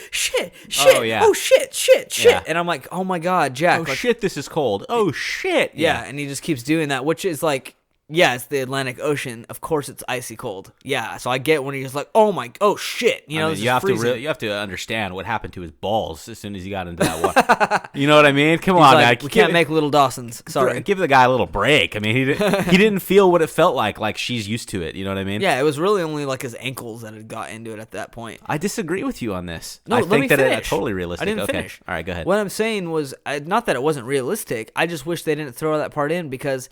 oh, yeah. Oh shit. Yeah. And I'm like, oh my god, Jack. Oh like, shit, this is cold. Oh shit. Yeah. And he just keeps doing that, which is like, yeah, it's the Atlantic Ocean. Of course, it's icy cold. Yeah, so I get when he's like, "Oh shit!" I mean, you have to understand what happened to his balls as soon as he got into that water. You know what I mean? Come on, like, we can't make little Dawsons. Sorry, give the guy a little break. I mean, he didn't feel what it felt like she's used to it. You know what I mean? Yeah, it was really only like his ankles that had got into it at that point. I disagree with you on this. No, I let me think that finish. It's totally realistic. I didn't okay. finish. All right, go ahead. What I'm saying was not that it wasn't realistic. I just wish they didn't throw that part in because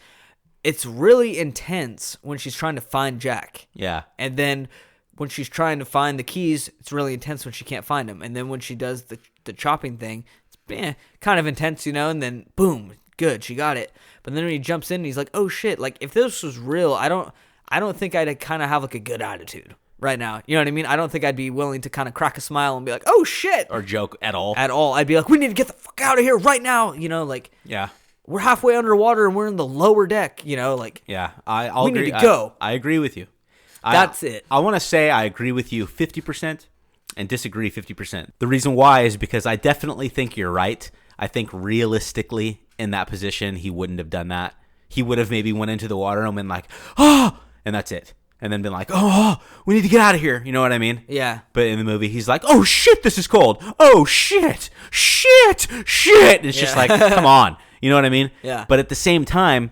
it's really intense when she's trying to find Jack. Yeah. And then when she's trying to find the keys, it's really intense when she can't find them. And then when she does the chopping thing, it's kind of intense, and then boom, good, she got it. But then when he jumps in and he's like, oh shit, like if this was real, I don't think I'd kind of have like a good attitude right now. You know what I mean? I don't think I'd be willing to kind of crack a smile and be like, oh shit. Or joke at all. At all. I'd be like, we need to get the fuck out of here right now. Like. Yeah. We're halfway underwater and we're in the lower deck, like. Yeah, we need to go. I agree with you. That's it. I want to say I agree with you 50% and disagree 50%. The reason why is because I definitely think you're right. I think realistically in that position, he wouldn't have done that. He would have maybe went into the water and been like, oh, and that's it. and then been like, oh, we need to get out of here. You know what I mean? Yeah. But in the movie, he's like, oh, shit, this is cold. Oh, shit. It's just like, come on. You know what I mean? Yeah. But at the same time,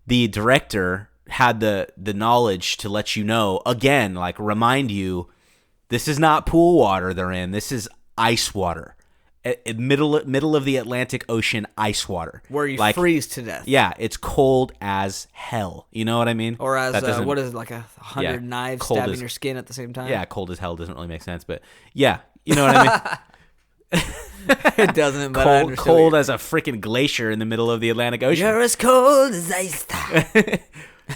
the director had the knowledge to let you know, again, like remind you, this is not pool water they're in. This is ice water. Middle of the Atlantic Ocean ice water. Where you like, freeze to death. Yeah, it's cold as hell. You know what I mean? Or as, what is it, like 100 knives stabbing your skin at the same time? Yeah, cold as hell doesn't really make sense, but yeah, you know what I mean? It doesn't, but cold as a freaking glacier in the middle of the Atlantic Ocean. You're as cold as ice.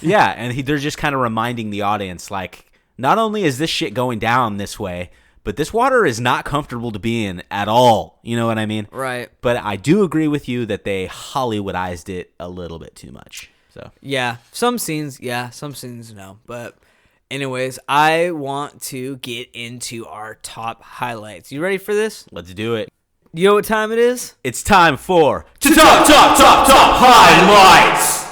Yeah, and they're just kind of reminding the audience, like, not only is this shit going down this way, but this water is not comfortable to be in at all. You know what I mean? Right. But I do agree with you that they Hollywoodized it a little bit too much. So yeah, some scenes, no. But anyways, I want to get into our top highlights. You ready for this? Let's do it. You know what time it is? It's time for top highlights.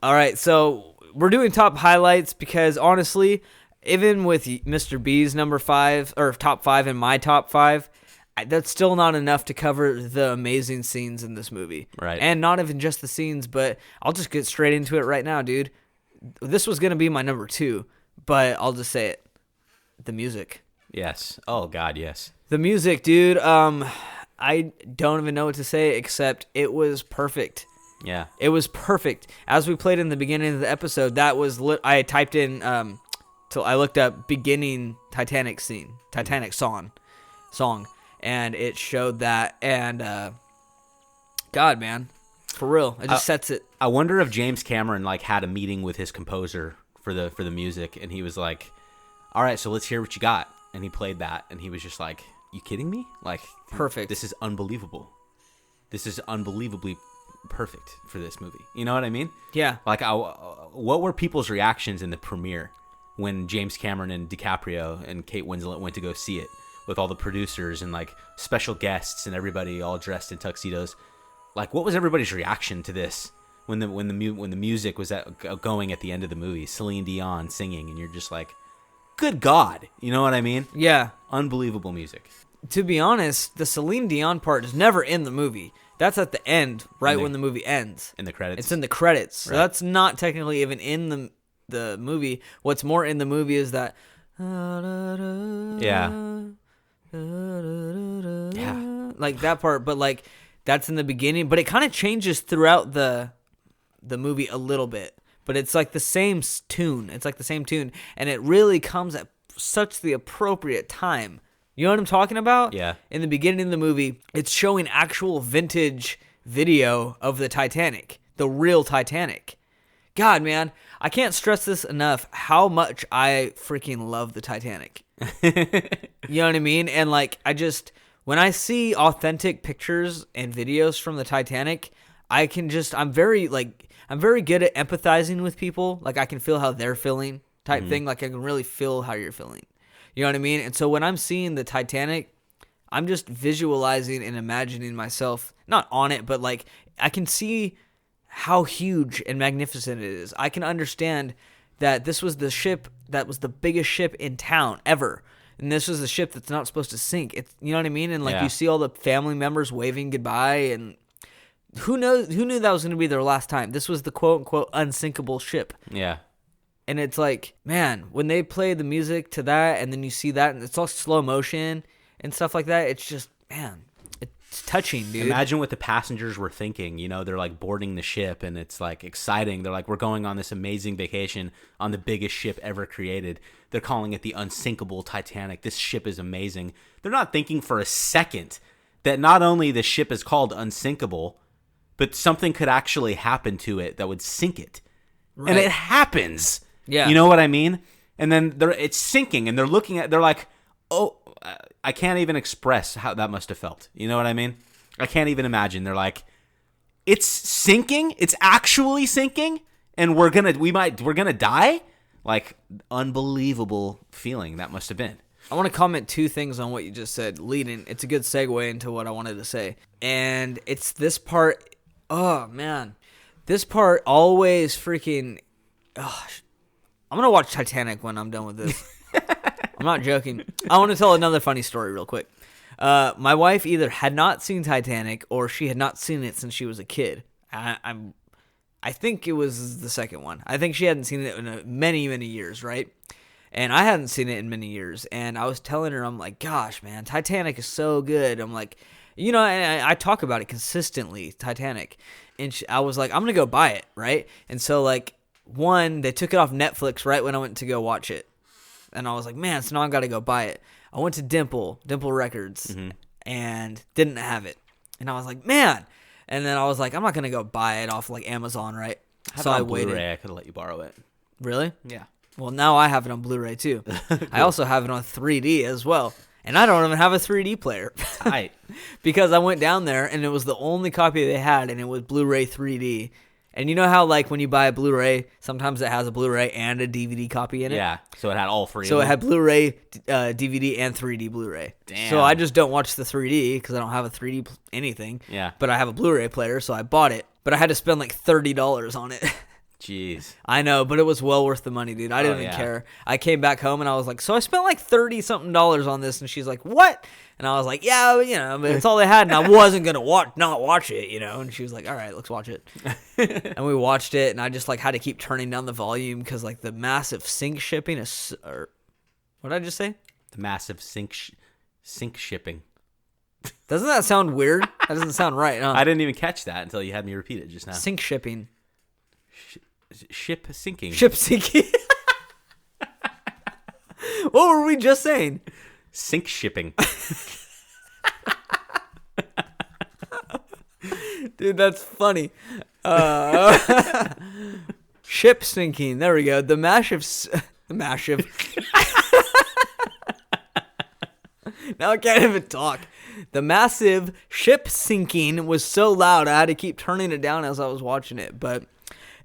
All right, so we're doing top highlights because honestly, even with Mr. B's number 5 or top 5 and my top 5, that's still not enough to cover the amazing scenes in this movie. Right. And not even just the scenes, but I'll just get straight into it right now, dude. This was going to be my number 2, but I'll just say it. The music. Yes. Oh, God, yes. The music, dude. I don't even know what to say except it was perfect. Yeah. It was perfect. As we played in the beginning of the episode, that was I typed in till I looked up beginning Titanic song, and it showed that. And God, man, for real, it just sets it. I wonder if James Cameron like had a meeting with his composer for the music, and he was like, "All right, so let's hear what you got." And he played that, and he was just like, "You kidding me? Like, perfect. This is unbelievable. This is unbelievably perfect for this movie." You know what I mean? Yeah. Like, what were people's reactions in the premiere when James Cameron and DiCaprio and Kate Winslet went to go see it with all the producers and like special guests and everybody all dressed in tuxedos? Like, what was everybody's reaction to this when the music was going at the end of the movie? Celine Dion singing, and you're just like, good God, you know what I mean? Yeah. Unbelievable music. To be honest, the Celine Dion part is never in the movie. That's at the end, right when the movie ends. In the credits. It's in the credits. So right. That's not technically even in the movie. What's more in the movie is that. Yeah. Like that part, but like that's in the beginning. But it kind of changes throughout the movie a little bit. But it's like the same tune. And it really comes at such the appropriate time. You know what I'm talking about? Yeah. In the beginning of the movie, it's showing actual vintage video of the Titanic, the real Titanic. God, man, I can't stress this enough how much I freaking love the Titanic. You know what I mean? And like, when I see authentic pictures and videos from the Titanic, I'm very good at empathizing with people. Like, I can feel how they're feeling type thing. Like, I can really feel how you're feeling. You know what I mean? And so when I'm seeing the Titanic, I'm just visualizing and imagining myself, not on it, but like I can see how huge and magnificent it is. I can understand that this was the ship that was the biggest ship in town ever. And this was a ship that's not supposed to sink. It's, you know what I mean? And like you see all the family members waving goodbye, and who knew that was going to be their last time? This was the quote unquote unsinkable ship. Yeah. And it's like, man, when they play the music to that and then you see that and it's all slow motion and stuff like that, it's just, man, it's touching, dude. Imagine what the passengers were thinking. You know, they're like boarding the ship and it's like exciting. They're like, we're going on this amazing vacation on the biggest ship ever created. They're calling it the unsinkable Titanic. This ship is amazing. They're not thinking for a second that not only the ship is called unsinkable, but something could actually happen to it that would sink it. Right. And it happens. Yeah. You know what I mean? And then it's sinking, and they're like, oh, I can't even express how that must have felt. You know what I mean? I can't even imagine. They're like, it's sinking? It's actually sinking? And we're gonna die? Like, unbelievable feeling that must have been. I want to comment 2 things on what you just said, leading. It's a good segue into what I wanted to say. And it's this part. Oh, man. This part always freaking... I'm gonna watch Titanic when I'm done with this. I'm not joking. I want to tell another funny story real quick. My wife either had not seen Titanic or she had not seen it since she was a kid. I think it was the second one. I think she hadn't seen it in many, many years, right? And I hadn't seen it in many years. And I was telling her, I'm like, gosh, man, Titanic is so good. I'm like, and I talk about it consistently, Titanic. And I was like, I'm going to go buy it, right? And so, like, they took it off Netflix right when I went to go watch it. And I was like, man, so now I got to go buy it. I went to Dimple Records, and didn't have it. And I was like, man. And then I was like, I'm not going to go buy it off, like, Amazon, right? So I waited. Blu-ray. I could have let you borrow it. Really? Yeah. Well, now I have it on Blu-ray, too. Cool. I also have it on 3D as well. And I don't even have a 3D player. Tight. Because I went down there, and it was the only copy they had, and it was Blu-ray 3D. And you know how, like, when you buy a Blu-ray, sometimes it has a Blu-ray and a DVD copy in it? Yeah, so it had all three. So it had Blu-ray, DVD, and 3D Blu-ray. Damn. So I just don't watch the 3D because I don't have a 3D anything. Yeah. But I have a Blu-ray player, so I bought it. But I had to spend, like, $30 on it. Jeez. I know, but it was well worth the money, dude. I didn't even care. I came back home, and I was like, so I spent, like, $30-something on this. And she's like, what? And I was like, yeah, but it's all they had, and I wasn't going to not watch it, And she was like, all right, let's watch it. And we watched it, and I just, like, had to keep turning down the volume because, like, the massive sync shipping is... what did I just say? The massive sync shipping. Doesn't that sound weird? That doesn't sound right, huh? I didn't even catch that until you had me repeat it just now. Sync shipping. Ship sinking. Ship sinking. What were we just saying? Sink shipping. Dude, that's funny. Ship sinking. There we go. The massive. Now I can't even talk. The massive ship sinking was so loud I had to keep turning it down as I was watching it. But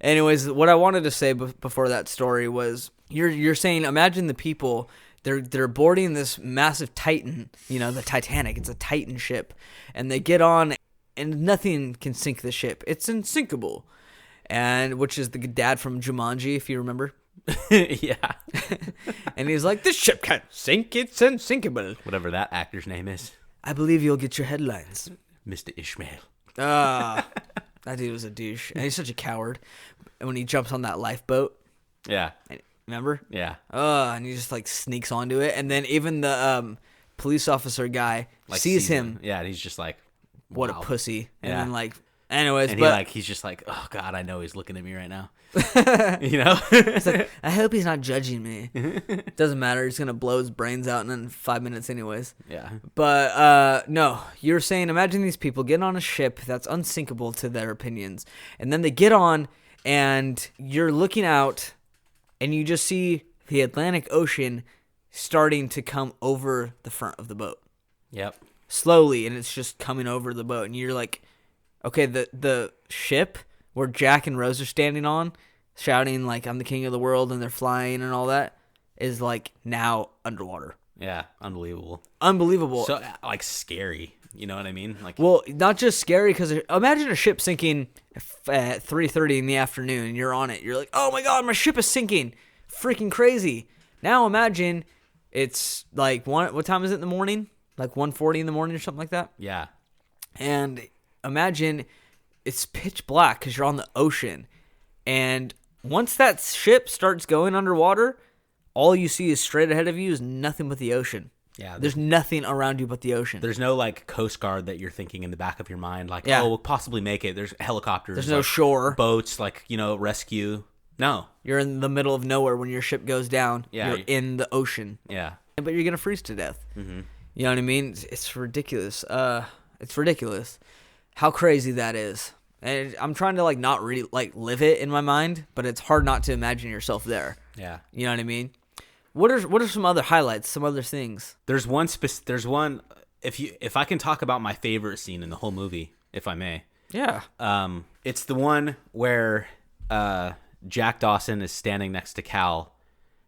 anyways, what I wanted to say before that story was you're saying, imagine the people, they're boarding this massive Titan, the Titanic. It's a Titan ship, and they get on, and nothing can sink the ship. It's unsinkable, and which is the dad from Jumanji, if you remember. Yeah. And he's like, this ship can't sink. It's unsinkable. Whatever that actor's name is. I believe you'll get your headlines. Mr. Ishmael. That dude was a douche. And he's such a coward. And when he jumps on that lifeboat. Yeah. Remember? Yeah. And he just, like, sneaks onto it. And then even the police officer guy sees him. Yeah, and he's just like, wow. What a pussy. And yeah. then, like, anyways. And he's just like, oh, God, I know he's looking at me right now. It's like, I hope he's not judging me. Doesn't matter. He's going to blow his brains out in 5 minutes anyways. Yeah. But, no. You're saying, imagine these people getting on a ship that's unsinkable to their opinions. And then they get on, and you're looking out, and you just see the Atlantic Ocean starting to come over the front of the boat. Yep. Slowly, and it's just coming over the boat. And you're like, okay, the ship where Jack and Rose are standing on, shouting, like, I'm the king of the world, and they're flying and all that, is, like, now underwater. Yeah, unbelievable. Unbelievable. So, like, scary. You know what I mean? Like, well, not just scary, because imagine a ship sinking at 3:30 in the afternoon, and you're on it. You're like, oh, my God, my ship is sinking. Freaking crazy. Now imagine it's, like, what time is it in the morning? Like 1:40 in the morning or something like that? Yeah. And imagine it's pitch black because you're on the ocean. And once that ship starts going underwater, all you see is straight ahead of you is nothing but the ocean. Yeah. There's nothing around you but the ocean. There's no, like, Coast Guard that you're thinking in the back of your mind. Like, we'll possibly make it. There's helicopters. There's no shore. Boats, like, rescue. No. You're in the middle of nowhere when your ship goes down. Yeah. You're in the ocean. Yeah. But you're going to freeze to death. Mm-hmm. You know what I mean? It's ridiculous. It's ridiculous how crazy that is. And I'm trying to, like, not really, like, live it in my mind, but it's hard not to imagine yourself there. Yeah. You know what I mean? What are some other highlights, some other things? There's one if I can talk about my favorite scene in the whole movie, if I may. Yeah. It's the one where Jack Dawson is standing next to Cal,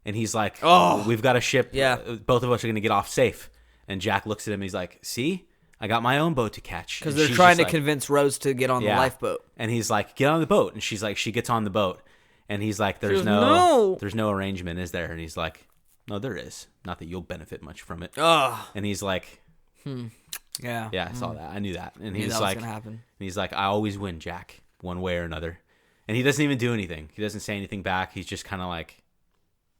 and he's like, "Oh, we've got a ship. Yeah. Both of us are going to get off safe." And Jack looks at him, and he's like, "See? I got my own boat to catch." Because they're trying to convince Rose to get on the lifeboat. And he's like, "Get on the boat." And she's like, she gets on the boat. And he's like, She goes, there's no arrangement, is there? And he's like, no, there is. Not that you'll benefit much from it. Oh. And he's like, Yeah. yeah, I saw that. I knew that. And Knew he's that was like, gonna happen. and he's like, I always win, Jack, one way or another. And he doesn't even do anything. He doesn't say anything back. He's just kind of like,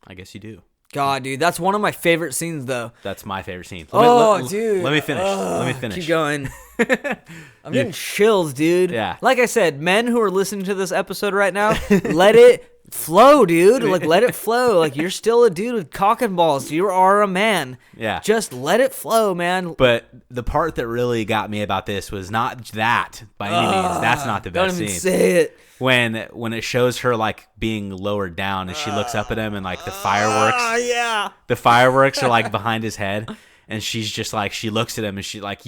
I guess you do. God, dude, that's one of my favorite scenes, though. That's my favorite scene. Dude. Let me finish. Keep going. I'm getting chills, dude. Yeah. Like I said, men who are listening to this episode right now, let it flow, dude. Like, let it flow. Like, you're still a dude with cock and balls. You are a man. Yeah. Just let it flow, man. But the part that really got me about this was not that by any means. That's not the best Don't even scene. say it. When it shows her like being lowered down and she looks up at him and like the fireworks are like behind his head, and she's just like, she looks at him and she like,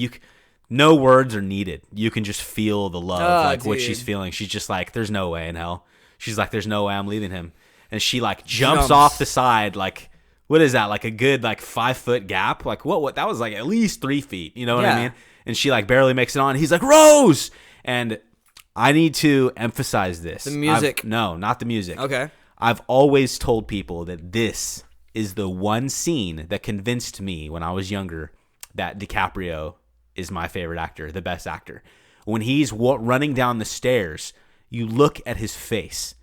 no words are needed. You can just feel the love, what she's feeling. She's just like, there's no way in hell. She's like, there's no way I'm leaving him. And she like jumps off the side, like, what is that? Like a good like 5 foot gap. Like what? That was like at least 3 feet. You know what I mean? And she like barely makes it on. He's like, Rose! And I need to emphasize this. The music. No, not the music. Okay. I've always told people that this is the one scene that convinced me when I was younger that DiCaprio is my favorite actor, the best actor. When he's running down the stairs, you look at his face.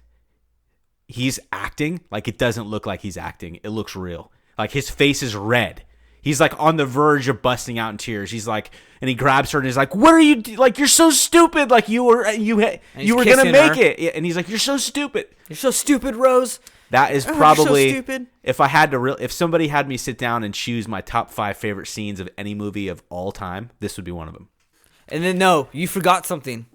He's acting like it doesn't look like he's acting. It looks real. Like his face is red. He's like on the verge of busting out in tears. He's like, and he grabs her and he's like, "What are you like? You're so stupid. Like you were gonna make it." Yeah, and he's like, "You're so stupid. You're so stupid, Rose." That is You're probably so stupid. if somebody had me sit down and choose my top 5 favorite scenes of any movie of all time, this would be one of them. And then no, you forgot something.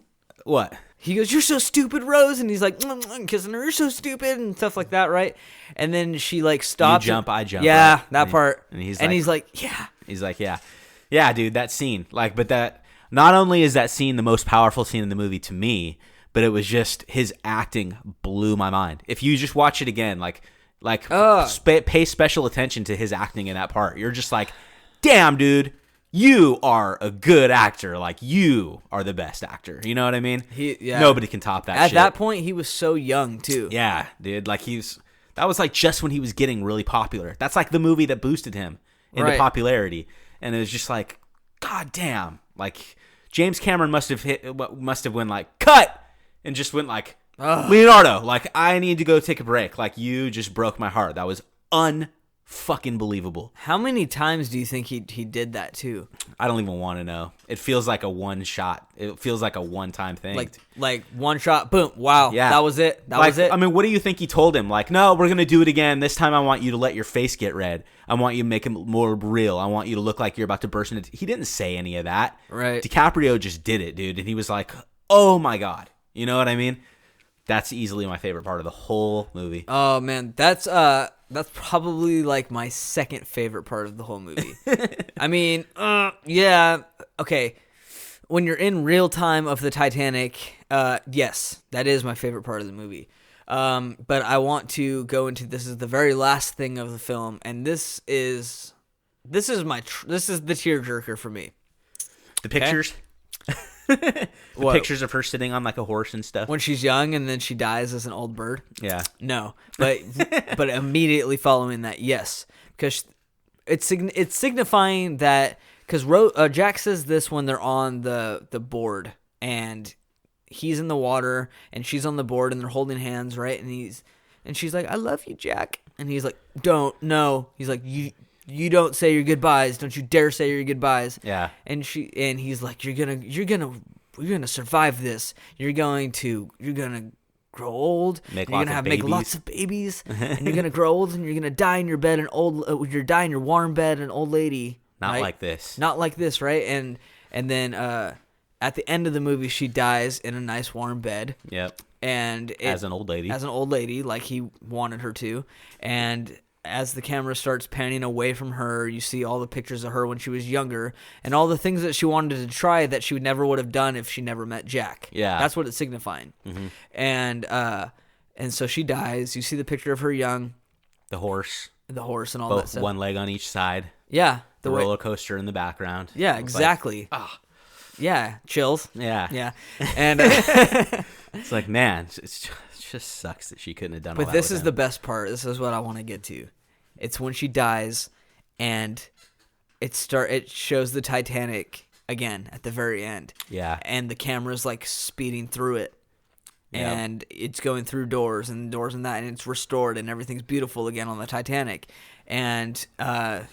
What? He goes, "You're so stupid, Rose," and he's like, kissing her, "You're so stupid," and stuff like that, right? And then she like stops. You jump, I jump. Yeah, right? that part. And he's like, "Yeah." He's like, yeah, dude, that scene. Like, but that not only is that scene the most powerful scene in the movie to me, but it was just his acting blew my mind. If you just watch it again, pay special attention to his acting in that part. You're just like, damn, dude. You are a good actor. Like, you are the best actor. You know what I mean? Nobody can top that shit. At that point, he was so young, too. Yeah, dude. Like, that was like just when he was getting really popular. That's like the movie that boosted him into popularity. And it was just like, God damn. Like, James Cameron must have went like, cut! And just went like, Leonardo, like, I need to go take a break. Like, you just broke my heart. That was fucking believable. How many times do you think he did that too? I don't even want to know. It feels like a one shot. It feels like a one-time thing. Like one shot, boom, wow. Yeah. That was it. That was it. I mean, what do you think he told him? Like, no, we're going to do it again. This time I want you to let your face get red. I want you to make it more real. I want you to look like you're about to burst into... He didn't say any of that. Right. DiCaprio just did it, dude. And he was like, oh my God. You know what I mean? That's easily my favorite part of the whole movie. Oh, man. That's probably like my second favorite part of the whole movie. I mean, yeah, okay. When you're in real time of the Titanic, yes, that is my favorite part of the movie. But I want to go into, this is the very last thing of the film, and this is the tearjerker for me. The pictures. The pictures of her sitting on like a horse and stuff when she's young, and then she dies as an old bird. Yeah. No, but immediately following that, yes, because it's signifying that, because Jack says this when they're on the board and he's in the water and she's on the board and they're holding hands, right? And she's like, "I love you, Jack," and he's like, "No." He's like, You don't say your goodbyes. Don't you dare say your goodbyes. Yeah. And he's like, you're gonna survive this. You're gonna grow old. You're gonna make lots of babies. And you're gonna grow old, and you're gonna die in your bed, you're die in your warm bed, an old lady. Not right? like this. Not like this, right? And then at the end of the movie, she dies in a nice warm bed. Yep. And as an old lady, like he wanted her to, and as the camera starts panning away from her, you see all the pictures of her when she was younger and all the things that she wanted to try that she never would have done if she never met Jack. Yeah. That's what it's signifying. Mm-hmm. And so she dies. You see the picture of her young. The horse and all that stuff. One leg on each side. Yeah. The roller coaster in the background. Yeah, exactly. Like, Yeah, chills. Yeah. Yeah. And It's like, man, it just sucks that she couldn't have done all But that this with is him. the best part. This is what I want to get to. It's when she dies, and it shows the Titanic again at the very end. Yeah. And the camera's like speeding through it. Yep. And it's going through doors and that, and it's restored, and everything's beautiful again on the Titanic. And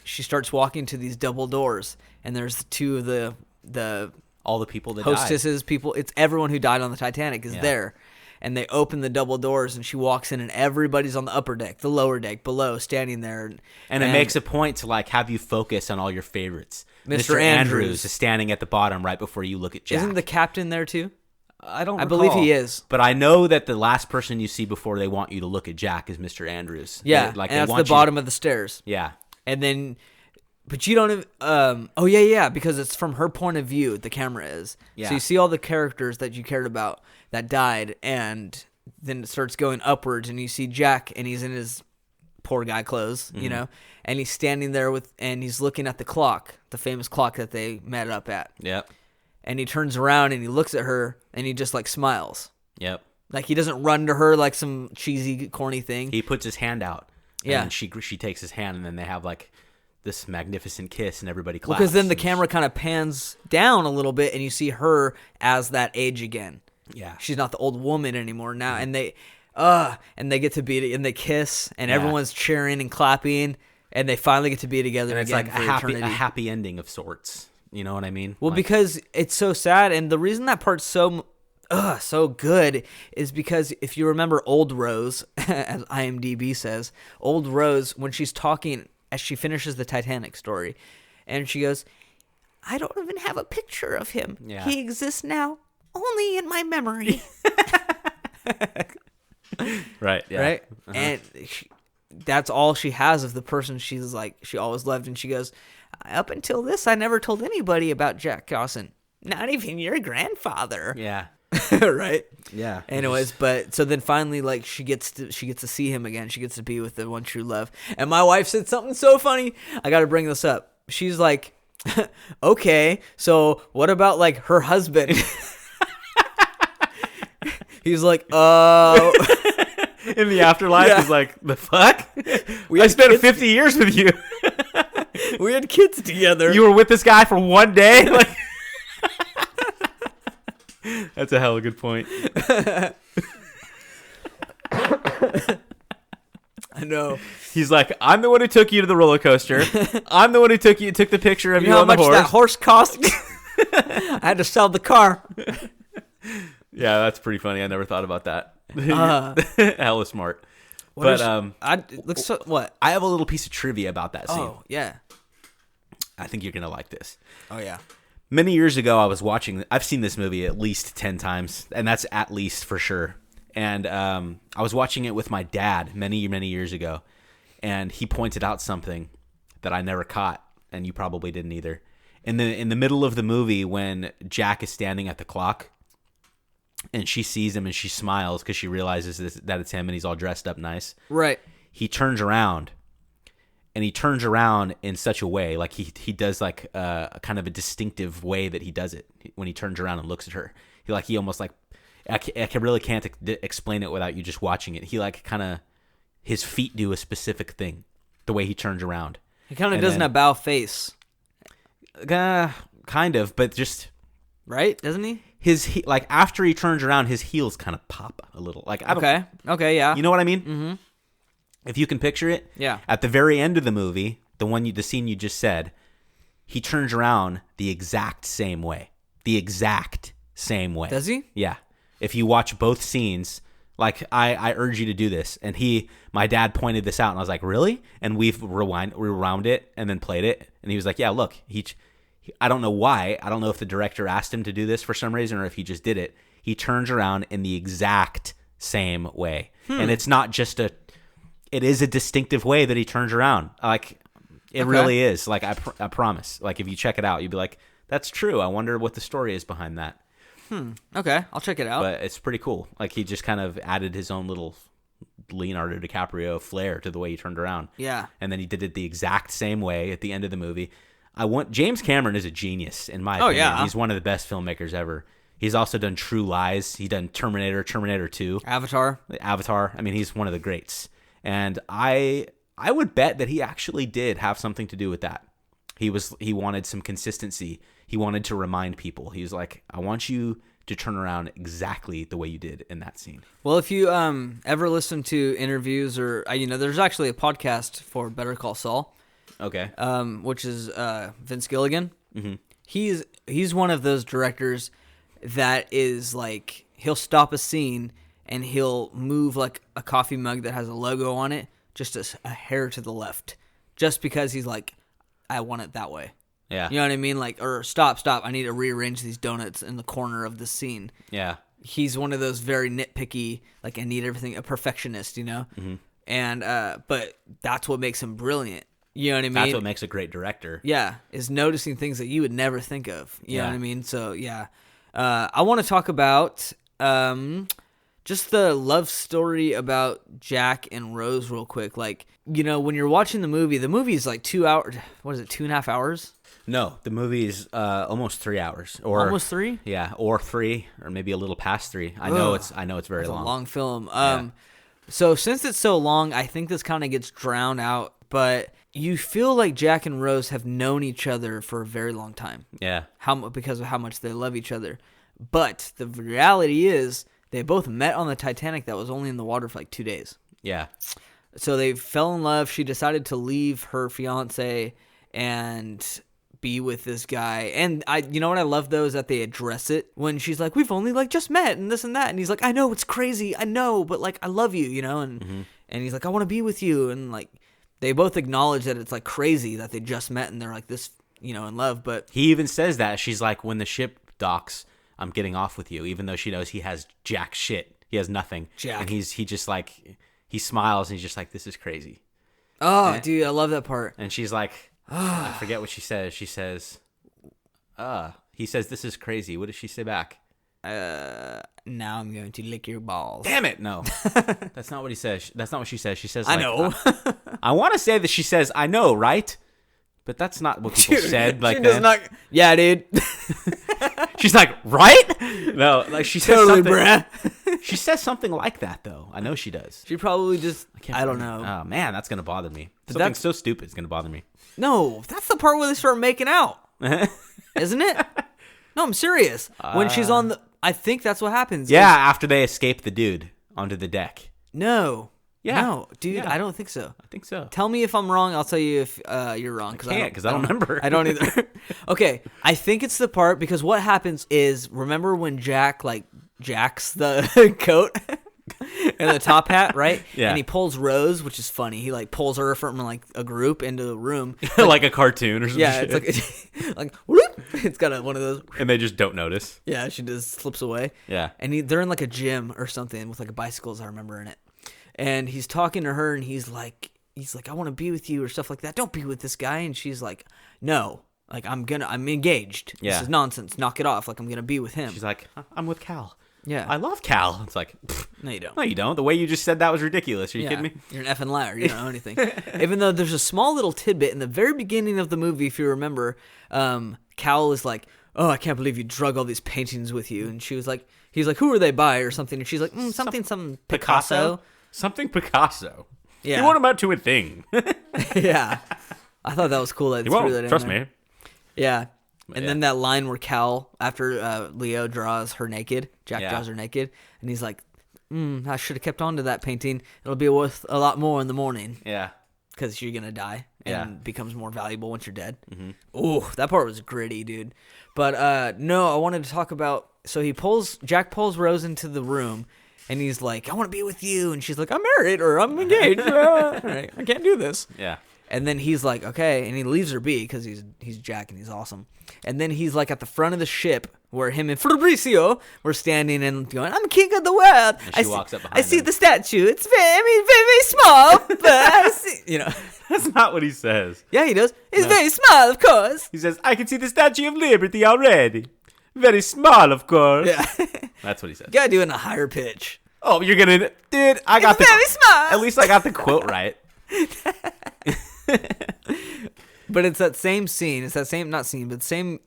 she starts walking to these double doors, and there's two of the all the people that hostesses, people. It's everyone who died on the Titanic is Yeah. there. And they open the double doors, and she walks in, and everybody's on the upper deck, the lower deck, below, standing there. And it makes a point to like have you focus on all your favorites. Mr. Andrews is standing at the bottom right before you look at Jack. Isn't the captain there too? I don't. I believe he is. But I know that the last person you see before they want you to look at Jack is Mr. Andrews. Yeah, Like and they that's want the bottom of the stairs. Yeah. And then, but you don't. Oh yeah, because it's from her point of view. The camera is. Yeah. So you see all the characters that you cared about that died, and then it starts going upwards, and you see Jack, and he's in his poor guy clothes, you know, and he's standing there and he's looking at the clock, the famous clock that they met up at. Yep. And he turns around and he looks at her and he just like smiles. Yep. Like he doesn't run to her like some cheesy, corny thing. He puts his hand out. Yeah. And she takes his hand, and then they have like this magnificent kiss, and everybody claps. Because then the and camera kind of pans down a little bit, and you see her as that age again. Yeah. She's not the old woman anymore now, and they get to be and they kiss, and everyone's cheering and clapping, and they finally get to be together And it's again like for eternity. a happy ending of sorts. You know what I mean? Well, Like, because it's so sad, and the reason that part's so good is because if you remember Old Rose, as IMDb says, Old Rose, when she's talking as she finishes the Titanic story, and she goes, I don't even have a picture of him. Yeah. He exists now only in my memory. right. Yeah. Right? Uh-huh. And that's all she has of the person she always loved. And she goes, up until this, I never told anybody about Jack Dawson. Not even your grandfather. Yeah. Right? Yeah. Anyways, but so then finally, like, she gets to see him again. She gets to be with the one true love. And my wife said something so funny. I got to bring this up. She's like, okay, so what about like her husband? He's like, in the afterlife, Yeah. is like, the fuck? We I had spent kids- 50 years with you. we had kids together. You were with this guy for one day? Like, that's a hell of a good point. I know. He's like, I'm the one who took you to the roller coaster. I'm the one who took the picture of You you, know how on the much horse. that horse cost? I had to sell the car. Yeah, that's pretty funny. I never thought about that. Hella smart. What What? I have a little piece of trivia about that scene. Oh, yeah. I think you're going to like this. Oh, yeah. Many years ago, I've seen this movie at least 10 times, and that's at least for sure. And I was watching it with my dad many, many years ago, and he pointed out something that I never caught, and you probably didn't either. In the middle of the movie, when Jack is standing at the clock, and she sees him and she smiles because she realizes that it's him and he's all dressed up nice. Right. He turns around, and he turns around in such a way, like he does like a kind of a distinctive way that he does it when he turns around and looks at her. He almost like, I really can't explain it without you just watching it. He like kind of, his feet do a specific thing, the way he turns around. He kind of And doesn't then- have bow face. Kind of, but just Right? Doesn't he? like after he turns around, his heels kind of pop a little. Like I don't, Okay, yeah. you know what I mean? Mm-hmm. If you can picture it, Yeah. At the very end of the movie, the scene you just said, he turns around the exact same way. The exact same way. Does he? Yeah. If you watch both scenes, like I urge you to do this. And my dad pointed this out, and I was like, really? And we've rewound it and then played it, and he was like, yeah, look, I don't know why. I don't know if the director asked him to do this for some reason or if he just did it. He turns around in the exact same way. And it's not just it is a distinctive way that he turns around. Like, it really is. Like, I promise. Like, if you check it out, you'd be like, that's true. I wonder what the story is behind that. Okay, I'll check it out. But it's pretty cool. Like, he just kind of added his own little Leonardo DiCaprio flair to the way he turned around. Yeah. And then he did it the exact same way at the end of the movie. James Cameron is a genius, in my opinion. Yeah. He's one of the best filmmakers ever. He's also done True Lies. He done Terminator 2, Avatar. I mean, he's one of the greats. And I would bet that he actually did have something to do with that. He wanted some consistency. He wanted to remind people. He was like, I want you to turn around exactly the way you did in that scene. Well, if you ever listen to interviews or there's actually a podcast for Better Call Saul. Okay. Which is Vince Gilligan. Mm-hmm. He's one of those directors that is like, he'll stop a scene and he'll move like a coffee mug that has a logo on it just a hair to the left, just because he's like, I want it that way. Yeah. You know what I mean? Like, or stop. I need to rearrange these donuts in the corner of the scene. Yeah. He's one of those very nitpicky, like, I need everything, a perfectionist, Mm-hmm. And, but that's what makes him brilliant. You know what I mean? That's what makes a great director. Yeah. Is noticing things that you would never think of. You know Yeah. what I mean? So, yeah. I want to talk about, just the love story about Jack and Rose real quick. Like, when you're watching the movie is like 2 hours. What is it? 2.5 hours? No, the movie is almost 3 hours, or Almost 3? Yeah, or 3, or maybe a little past 3. I know it's very It's long. a long film. Yeah. So since it's so long, I think this kind of gets drowned out. But you feel like Jack and Rose have known each other for a very long time. Yeah, Because of how much they love each other. But the reality is, they both met on the Titanic that was only in the water for like 2 days. yeah, So they fell in love. She decided to leave her fiance and be with this guy. And you know what I love though is that they address it when she's like, we've only like just met and this and that. And he's like, I know it's crazy. I know, but like, I love you, and he's like, I want to be with you. And like, they both acknowledge that it's like crazy that they just met and they're like this, in love. But he even says that. She's like, when the ship docks, I'm getting off with you, even though she knows he has jack shit. He has nothing. Jack. And he just like, he smiles and he's just like, this is crazy. Oh, dude, I love that part. And she's like, I forget what she says. She says, he says, this is crazy. What does she say back? Now I'm going to lick your balls. Damn it. No, that's not what he says. That's not what she says. She says, I like, know. I want to say that she says, I know, right? But that's not what people said. Like, she does not. Yeah, dude. She's like, right? No, like she says Totally, something. bruh. She says something like that, though. I know she does. She probably just. I don't remember. know. Oh man, that's gonna bother me. But Something so stupid is gonna bother me. No, that's the part where they start making out, isn't it? No, I'm serious. When she's on the, I think that's what happens. Yeah, after they escape the dude onto the deck. No. Yeah. No, dude, Yeah. I don't think so. I think so. Tell me if I'm wrong. I'll tell you if you're wrong. Because I don't remember. I don't either. Okay, I think it's the part because what happens is, remember when Jack jacks the coat and the top hat, right? Yeah. And he pulls Rose, which is funny. He like pulls her from like a group into the room. Like a cartoon or something. Yeah, it's like whoop. It's got one of those. And they just don't notice. Yeah, she just slips away. Yeah. And they're in like a gym or something with like bicycles, I remember in it. And he's talking to her and he's like, I want to be with you or stuff like that. Don't be with this guy. And she's like, no, like I'm engaged. Yeah. This is nonsense. Knock it off. Like I'm going to be with him. She's like, I'm with Cal. Yeah. I love Cal. It's like, No, you don't. no, you don't. The way you just said that was ridiculous. Are you kidding me? You're an effing liar. You don't know anything. Even though there's a small little tidbit in the very beginning of the movie, if you remember, Cal is like, oh, I can't believe you drug all these paintings with you. And he's like, who are they by or something? And she's like, something Picasso. Something Picasso. Yeah. You want him out to a thing. Yeah. I thought that was cool. That You threw won't. that in Trust there. me. Yeah. And Yeah. then that line where Cal, after Leo draws her naked, Jack Yeah. draws her naked, and he's like, I should have kept on to that painting. It'll be worth a lot more in the morning Yeah. because you're going to die and Yeah. becomes more valuable once you're dead. Mm-hmm. Ooh, that part was gritty, dude. But no, I wanted to talk about, so Jack pulls Rose into the room, and he's like, I want to be with you. And she's like, I'm married or I'm engaged. Right, I can't do this. Yeah. And then he's like, okay, and he leaves her be because he's Jack and he's awesome. And then he's like at the front of the ship where him and Fabrizio were standing and going, I'm king of the world. And she walks up behind I see him. the statue. It's very, very small, but I see, That's not what he says. Yeah, he does. It's No. very small, of course. He says, I can see the Statue of Liberty already. Very small, of course. Yeah. That's what he says. You gotta do it in a higher pitch. Oh, you're gonna... Dude, I got It's very small. At least I got the quote right. But it's that same scene. It's that same, not scene, but same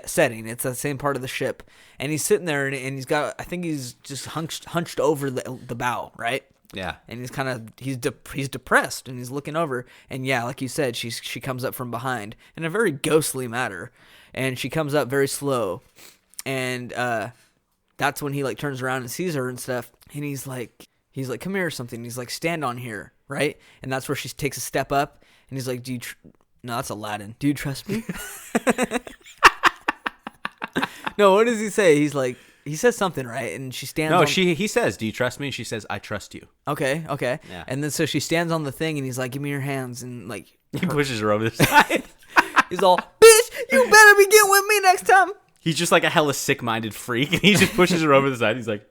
setting. It's the same part of the ship, and he's sitting there, and he's got. I think he's just hunched over the bow, right? Yeah. And he's kind of he's depressed, and he's looking over, and yeah, like you said, she comes up from behind in a very ghostly manner, and she comes up very slow, and that's when he like turns around and sees her and stuff, and he's like, come here or something. He's like, stand on here, right? And that's where she takes a step up, and he's like, no, that's Aladdin. Do you trust me? No, what does he say? He's like, he says something, right? And she stands. No, he says, "Do you trust me?" And she says, "I trust you." Okay. Yeah. And then so she stands on the thing, and he's like, "Give me your hands," and like he pushes her over the side. He's all, "Bitch, you better be getting with me next time." He's just like a hella sick-minded freak, and he just pushes her over the side. He's like,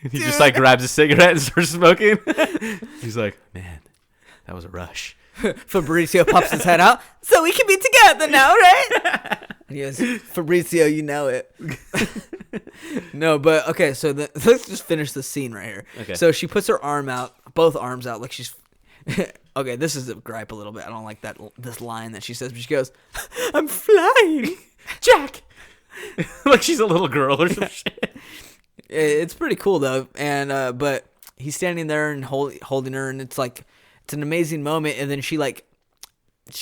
he just like grabs a cigarette and starts smoking. He's like, "Man, that was a rush." Fabrizio pops his head out. So we can be together now, right? And he goes, Fabrizio, you know it. No, but okay, so let's just finish the scene right here. Okay. So she puts her arm out, both arms out, like she's... Okay, this is a gripe a little bit. I don't like this line that she says, but she goes, "I'm flying, Jack." Like she's a little girl or some shit. It's pretty cool, though. And but he's standing there and holding her, and it's like... It's an amazing moment, and then she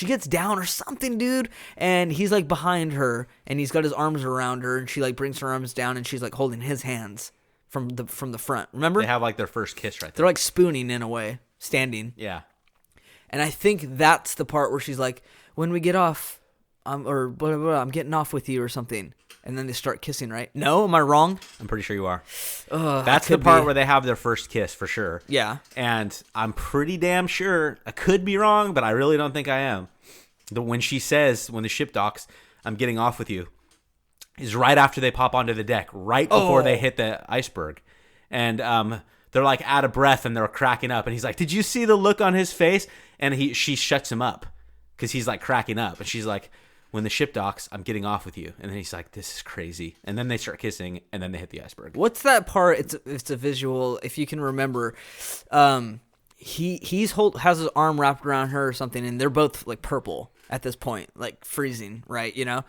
gets down or something, dude, and he's like behind her, and he's got his arms around her, and she like brings her arms down, and she's like holding his hands from the front. Remember? They have like their first kiss right there. They're like spooning in a way, standing. Yeah. And I think that's the part where she's like, "When we get off, or blah, blah, blah, I'm getting off with you," or something. And then they start kissing, right? No, am I wrong? I'm pretty sure you are. That's the part where they have their first kiss for sure. Yeah. And I'm pretty damn sure, I could be wrong, but I really don't think I am. When she says, when the ship docks, "I'm getting off with you," is right after they pop onto the deck, right before they hit the iceberg. And they're like out of breath and they're cracking up. And he's like, "Did you see the look on his face?" And she shuts him up because he's like cracking up. And she's like, "When the ship docks, I'm getting off with you." And then he's like, "This is crazy." And then they start kissing, and then they hit the iceberg. What's that part? It's a visual. If you can remember, he has his arm wrapped around her or something, and they're both like purple at this point, like freezing, right? You know,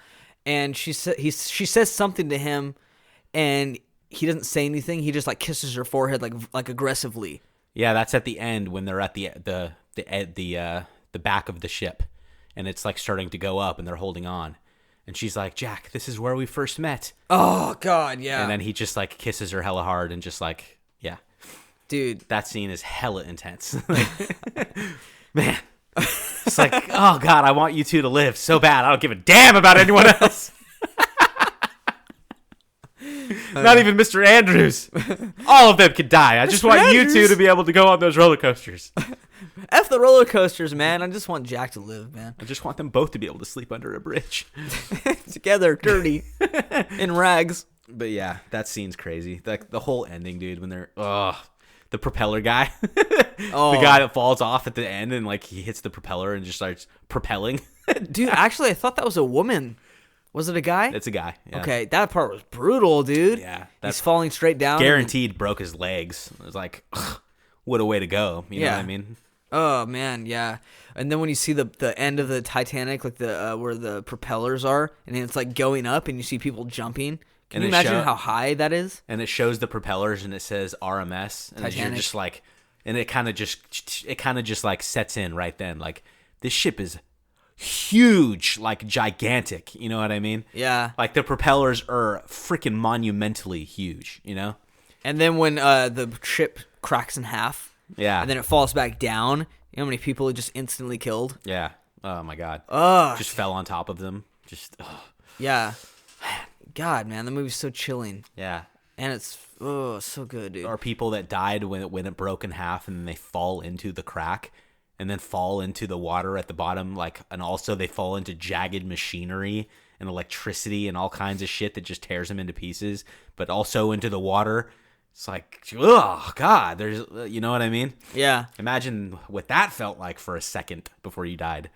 and she says something to him, and he doesn't say anything. He just like kisses her forehead like aggressively. Yeah, that's at the end when they're at the back of the ship. And it's like starting to go up, and they're holding on. And she's like, "Jack, this is where we first met." Oh, God, yeah. And then he just like kisses her hella hard and just like, yeah. Dude. That scene is hella intense. Man. It's like, oh, God, I want you two to live so bad. I don't give a damn about anyone else. Not even Mr. Andrews. All of them could die. I just want you two to be able to go on those roller coasters. F the roller coasters, man. I just want Jack to live, man. I just want them both to be able to sleep under a bridge. Together, dirty, in rags. But yeah, that scene's crazy. Like the whole ending, dude, when they're the propeller guy. The guy that falls off at the end and like he hits the propeller and just starts propelling. Dude, actually I thought that was a woman. Was it a guy? It's a guy. Yeah. Okay, that part was brutal, dude. Yeah. He's falling straight down. Guaranteed broke his legs. It was like, ugh, what a way to go. You know what I mean? Oh man, yeah. And then when you see the end of the Titanic, like the where the propellers are, and it's like going up, and you see people jumping. Can you imagine how high that is? And it shows the propellers, and it says RMS, and you're just like, and it kind of just like sets in right then. Like this ship is huge, like gigantic. You know what I mean? Yeah. Like the propellers are freaking monumentally huge. You know. And then when the ship cracks in half. Yeah. And then it falls back down. You know how many people it just instantly killed? Yeah. Oh, my God. Just fell on top of them. Just, yeah. God, man, the movie's so chilling. Yeah. And it's, so good, dude. Or people that died when it broke in half and then they fall into the crack and then fall into the water at the bottom. And also they fall into jagged machinery and electricity and all kinds of shit that just tears them into pieces, but also into the water. It's like, oh, God, there's, you know what I mean? Yeah. Imagine what that felt like for a second before you died.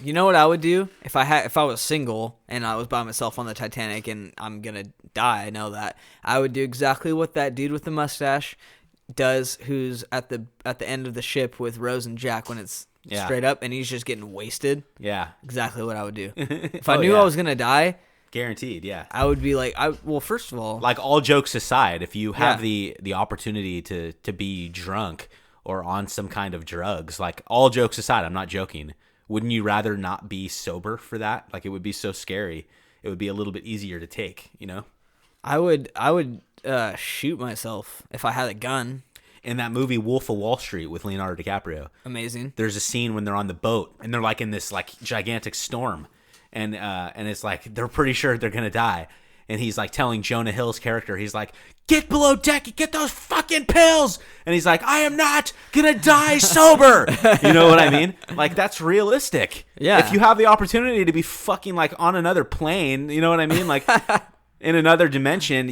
You know what I would do if I was single and I was by myself on the Titanic and I'm gonna die? I know that. I would do exactly what that dude with the mustache does, who's at the end of the ship with Rose and Jack when it's Yeah. straight up, and he's just getting wasted. Yeah. Exactly what I would do. If I knew I was gonna die, guaranteed. Yeah. I would be like, well, first of all, Like, all jokes aside, if you have the opportunity to be drunk or on some kind of drugs, like, all jokes aside, I'm not joking. Wouldn't you rather not be sober for that? Like, it would be so scary. It would be a little bit easier to take, you know? I would shoot myself if I had a gun. In that movie Wolf of Wall Street with Leonardo DiCaprio, Amazing. there's a scene when they're on the boat and they're like in this like gigantic storm, and it's like they're pretty sure they're gonna die, and he's like telling Jonah Hill's character, he's like, get below deck and get those fucking pills, and he's like, I am not gonna die sober. You know what I mean? Like, that's realistic. Yeah. If you have the opportunity to be fucking like on another plane, you know what I mean? Like, in another dimension,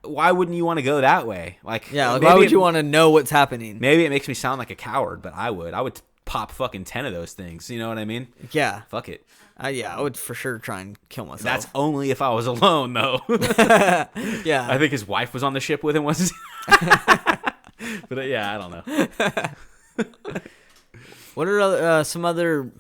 why wouldn't you want to go that way? Like, like, why would you want to know what's happening? Maybe it makes me sound like a coward, but I would pop fucking 10 of those things. You know what I mean? Yeah. Fuck it. I would for sure try and kill myself. That's only if I was alone, though. Yeah. I think his wife was on the ship with him once. But yeah, I don't know. What are some other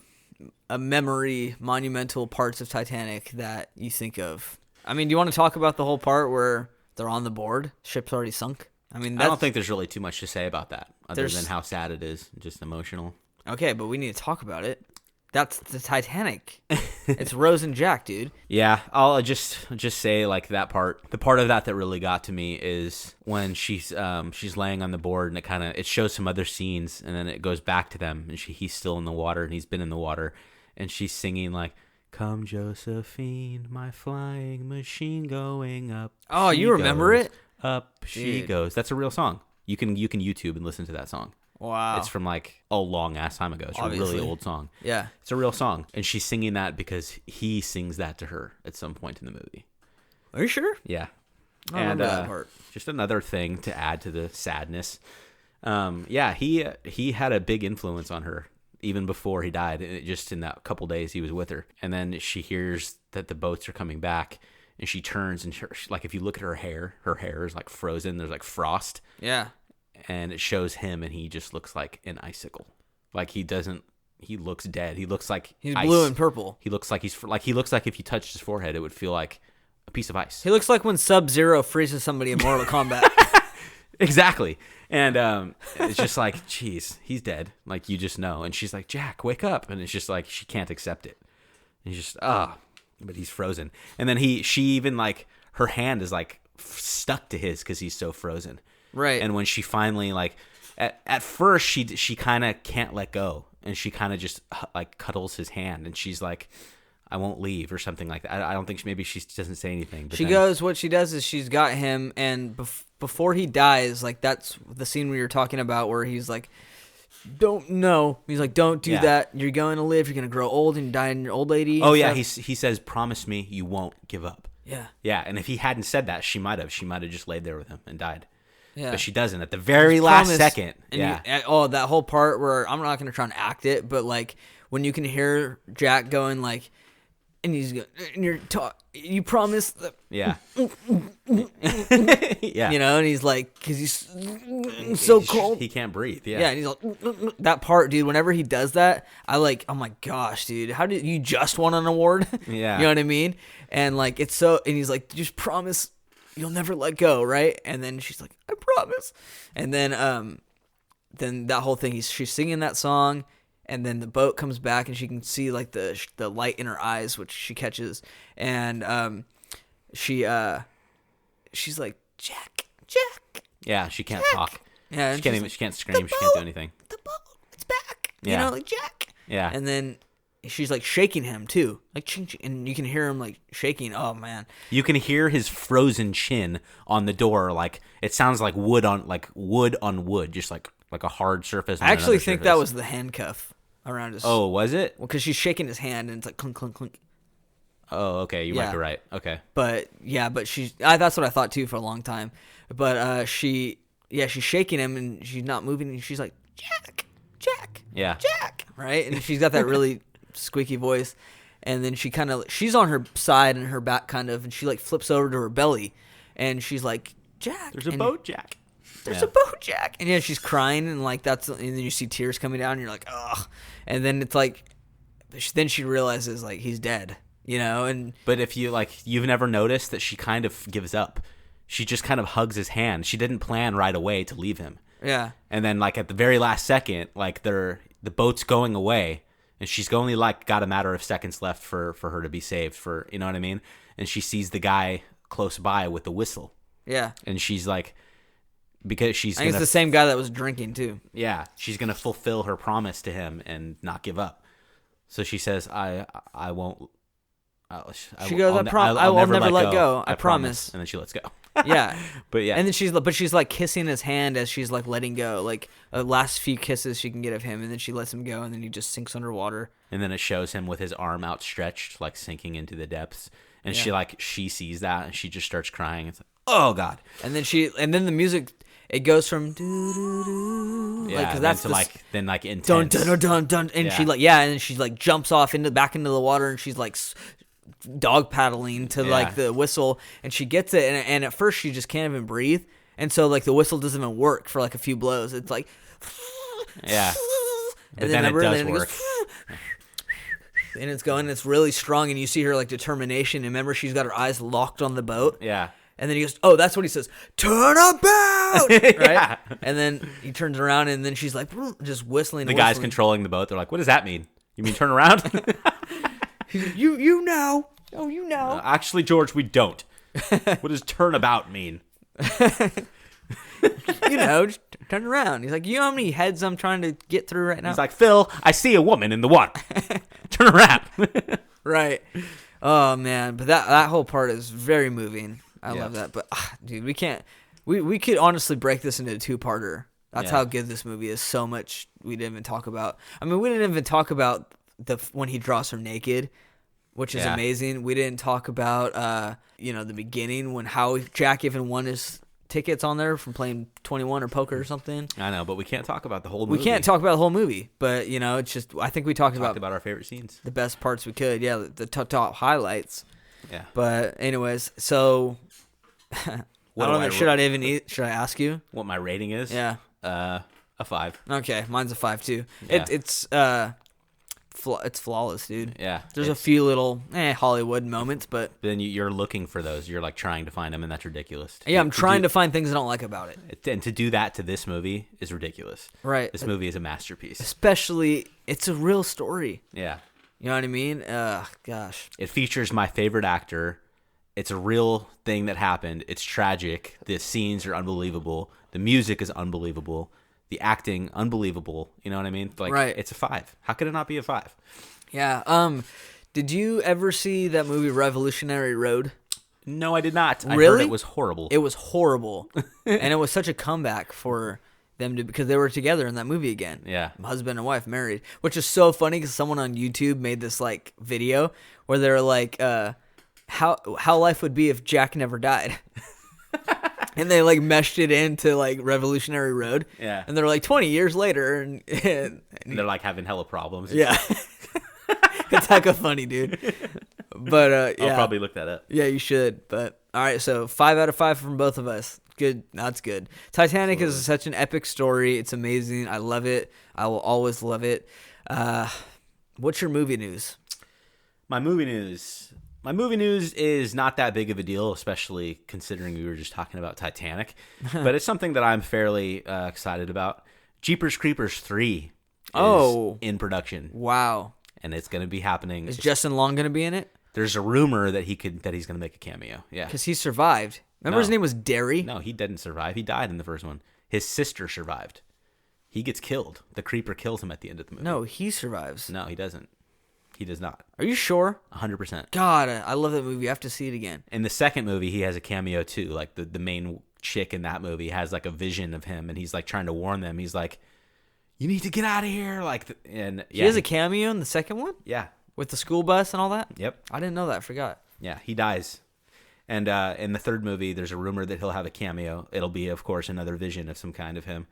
memory monumental parts of Titanic that you think of? I mean, do you want to talk about the whole part where they're on the board, ship's already sunk? I mean, I don't think there's really too much to say about that, other There's- than how sad it is, just emotional. Okay, but we need to talk about it. That's the Titanic. It's Rose and Jack, dude. Yeah, I'll just say, like, that part. The part of that really got to me is when she's laying on the board, and it shows some other scenes, and then it goes back to them, and he's still in the water, and he's been in the water, and she's singing like, "Come, Josephine, my flying machine going up." Oh, you remember it? Up she Dude. goes. That's a real song. You can YouTube and listen to that song. Wow. It's from like a long ass time ago. It's a Obviously. really old song. Yeah. It's a real song, and she's singing that because he sings that to her at some point in the movie. Are you sure? Yeah. I don't remember that part. Just another thing to add to the sadness. Yeah, he had a big influence on her even before he died. Just in that couple days he was with her, and then she hears that the boats are coming back, and she turns, and like, if you look at her hair is like frozen. There's like frost. Yeah. And it shows him, and he just looks like an icicle. Like, he looks dead. He looks like He's ice. blue and purple. He looks like he looks like if you touched his forehead, it would feel like a piece of ice. He looks like when Sub-Zero freezes somebody in Mortal Kombat. Exactly. And it's just like, geez, he's dead. Like, you just know. And she's like, Jack, wake up. And it's just like, she can't accept it. And he's just, but he's frozen. And then she even, like, her hand is like stuck to his because he's so frozen. Right. And when she finally, like, at first she kind of can't let go, and she kind of just like cuddles his hand, and she's like, I won't leave, or something like that. I don't think maybe she doesn't say anything. But what she does is she's got him, and before he dies, like, that's the scene we were talking about where he's like, he's like, don't do that. You're going to live. You're going to grow old and die in your old lady. Oh yeah. He says, promise me you won't give up. Yeah. Yeah. And if he hadn't said that, she might have just laid there with him and died. Yeah. But she doesn't at the very last second. And yeah. That whole part where I'm not going to try and act it, but like when you can hear Jack going like, and he's going, and you promise that. Yeah. Yeah. You know, and he's like, because he's so cold. He can't breathe. Yeah. Yeah, and he's like, that part, dude, whenever he does that, oh my gosh, dude, how did you just won an award? Yeah. You know what I mean? And like, and he's like, just promise you'll never let go, right? And then she's like, I promise. And then that whole thing, she's singing that song, and then the boat comes back, and she can see like the light in her eyes, which she catches, and she's like, Jack. Yeah. She can't talk. Yeah, She can't scream. She can't do anything. The boat, it's back. Yeah. You know, like, Jack. Yeah. And then she's like shaking him too, like ching, ching, and you can hear him like shaking. Oh man, You can hear his frozen chin on the door, like it sounds like wood on wood, just like a hard surface. I actually think that was the handcuff around his. Oh, was it? Well, because she's shaking his hand and it's like clunk, clunk, clunk. Oh, okay. You might be right. Okay. But that's what I thought too for a long time. But she's shaking him and she's not moving, and she's like, Jack. Yeah. Jack, right? And she's got that really squeaky voice, and then she's on her side and her back kind of, and she like flips over to her belly, and she's like, Jack. There's a boat, Jack. there's a boat, Jack. And she's crying, and like and then you see tears coming down, and you're like, ugh. And then it's like, then she realizes like he's dead, But if you've never noticed that she kind of gives up. She just kind of hugs his hand. She didn't plan right away to leave him. Yeah. And then like at the very last second, like the boat's going away, and she's only like got a matter of seconds left for her to be saved. You know what I mean? And she sees the guy close by with the whistle. Yeah. And she's like, because I think it's the same guy that was drinking too. Yeah, she's gonna fulfill her promise to him and not give up. So she says, "I won't." She goes, "I will never let go. I promise." And then she lets go. Yeah, but yeah, and then she's like kissing his hand as she's like letting go, like last few kisses she can get of him, and then she lets him go, and then he just sinks underwater. And then it shows him with his arm outstretched, like sinking into the depths. And she sees that, and she just starts crying. It's like, oh God! And then the music. It goes from do do do, yeah, because that's then intense. Dun dun dun dun dun, and she and she like jumps off back into the water, and she's like dog paddling to like the whistle, and she gets it, and at first she just can't even breathe, and so like the whistle doesn't even work for like a few blows. It's like but then it does work. And it's going, it's really strong, and you see her like determination. And remember, she's got her eyes locked on the boat. Yeah. And then he goes, oh, that's what he says. Turn about, right? Yeah. And then he turns around, and then she's like, just whistling. The guy's controlling the boat. They're like, what does that mean? You mean turn around? you know. Oh, you know. Actually, George, we don't. What does turn about mean? Just turn around. He's like, you know how many heads I'm trying to get through right now? He's like, Phil, I see a woman in the water. Turn around. Right. Oh, man. But that whole part is very moving. I love that. But, dude, we can't. We could honestly break this into a two-parter. That's how good this movie is. So much we didn't even talk about. I mean, we didn't even talk about when he draws her naked, which is amazing. We didn't talk about, the beginning when how Jack even won his tickets on there from playing 21 or poker or something. I know, but we can't talk about the whole movie. We can't talk about the whole movie, but, it's just, I think we talked about our favorite scenes. The best parts we could. Yeah, the top highlights. Yeah. But anyways, so I don't know. Should I ask you what my rating is? Yeah. A 5. Okay, mine's a 5 too. Yeah. It's flawless, dude. Yeah. There's a few little Hollywood moments, but then you're looking for those. You're like trying to find them, and that's ridiculous. Yeah, I'm trying to find things I don't like about it. And to do that to this movie is ridiculous. Right. This movie is a masterpiece. Especially, it's a real story. Yeah. You know what I mean? Gosh. It features my favorite actor. It's a real thing that happened. It's tragic. The scenes are unbelievable. The music is unbelievable. The acting, unbelievable. You know what I mean? Right. It's a 5. How could it not be a 5? Yeah. Did you ever see that movie Revolutionary Road? No, I did not. Really? I heard it was horrible. It was horrible. And it was such a comeback for them because they were together in that movie again. Yeah. Husband and wife married, which is so funny because someone on YouTube made this like video where they're like, how life would be if Jack never died. And they like meshed it into like Revolutionary Road. Yeah. And they're like 20 years later and they're like having hella problems. Yeah. It's hecka funny, dude. But yeah. I'll probably look that up. Yeah, you should. But all right, so 5 out of 5 from both of us. Good. That's good. Titanic is such an epic story. It's amazing. I love it. I will always love it. What's your movie news? My movie news is not that big of a deal, especially considering we were just talking about Titanic. But it's something that I'm fairly excited about. Jeepers Creepers 3 is in production. Wow. And it's going to be happening. Is Justin Long going to be in it? There's a rumor that he's going to make a cameo. Yeah. Because he survived. Remember his name was Derry? No, he didn't survive. He died in the first one. His sister survived. He gets killed. The creeper kills him at the end of the movie. No, he survives. No, he doesn't. He does not. Are you sure? 100%. God, I love that movie. I have to see it again. In the second movie, he has a cameo too. Like the main chick in that movie has like a vision of him, and he's like trying to warn them. He's like, "You need to get out of here!" He has a cameo in the second one. Yeah, with the school bus and all that. Yep. I didn't know that. I forgot. Yeah, he dies. And in the third movie, there's a rumor that he'll have a cameo. It'll be, of course, another vision of some kind of him.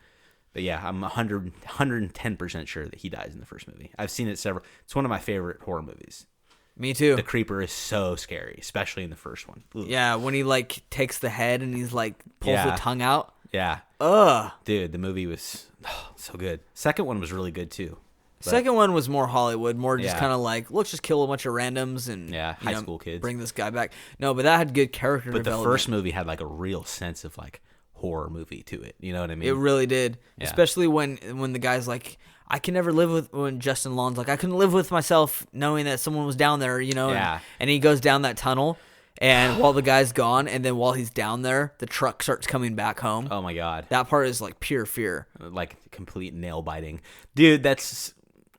But yeah, I'm 110% sure that he dies in the first movie. I've seen it several. It's one of my favorite horror movies. Me too. The creeper is so scary, especially in the first one. Ugh. Yeah, when he like takes the head and he's like pulls the tongue out. Yeah. Ugh. Dude, the movie was so good. Second one was really good too. But, Second one was more Hollywood, more just Yeah. kind of like, let's just kill a bunch of randoms and Yeah, you high know, school kids. bring this guy back. No, but that had good character but the development. first movie had like a real sense of like horror movie to it. You know what I mean? It really did, Yeah. especially when the guy's like, I can never live with, when Justin Long's like, I couldn't live with myself knowing that someone was down there, you know? Yeah. And he goes down that tunnel, and while the guy's gone, and then while he's down there, the truck starts coming back home. Oh my god. That part is like pure fear. Like complete nail biting. Dude, that's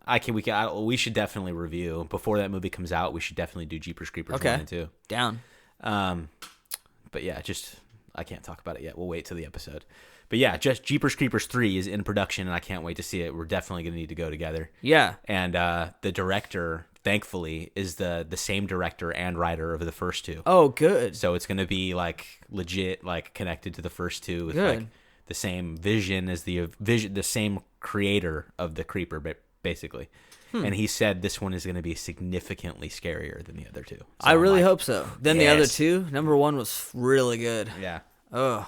we should definitely review before that movie comes out. We should definitely do Jeepers Creepers 1 and 2. Down. But yeah, just I can't talk about it yet. We'll wait till the episode. But yeah, just Jeepers Creepers 3 is in production, and I can't wait to see it. We're definitely going to need to go together. Yeah. And the director, thankfully, is the same director and writer of the first two. Oh, good. So it's going to be like legit, like connected to the first two with Good. like the same vision as the same creator of the Creeper, basically. And he said this one is going to be significantly scarier than the other two. So I I'm really like, hope so. Then the other yes. two, number one was really good. Yeah. Oh,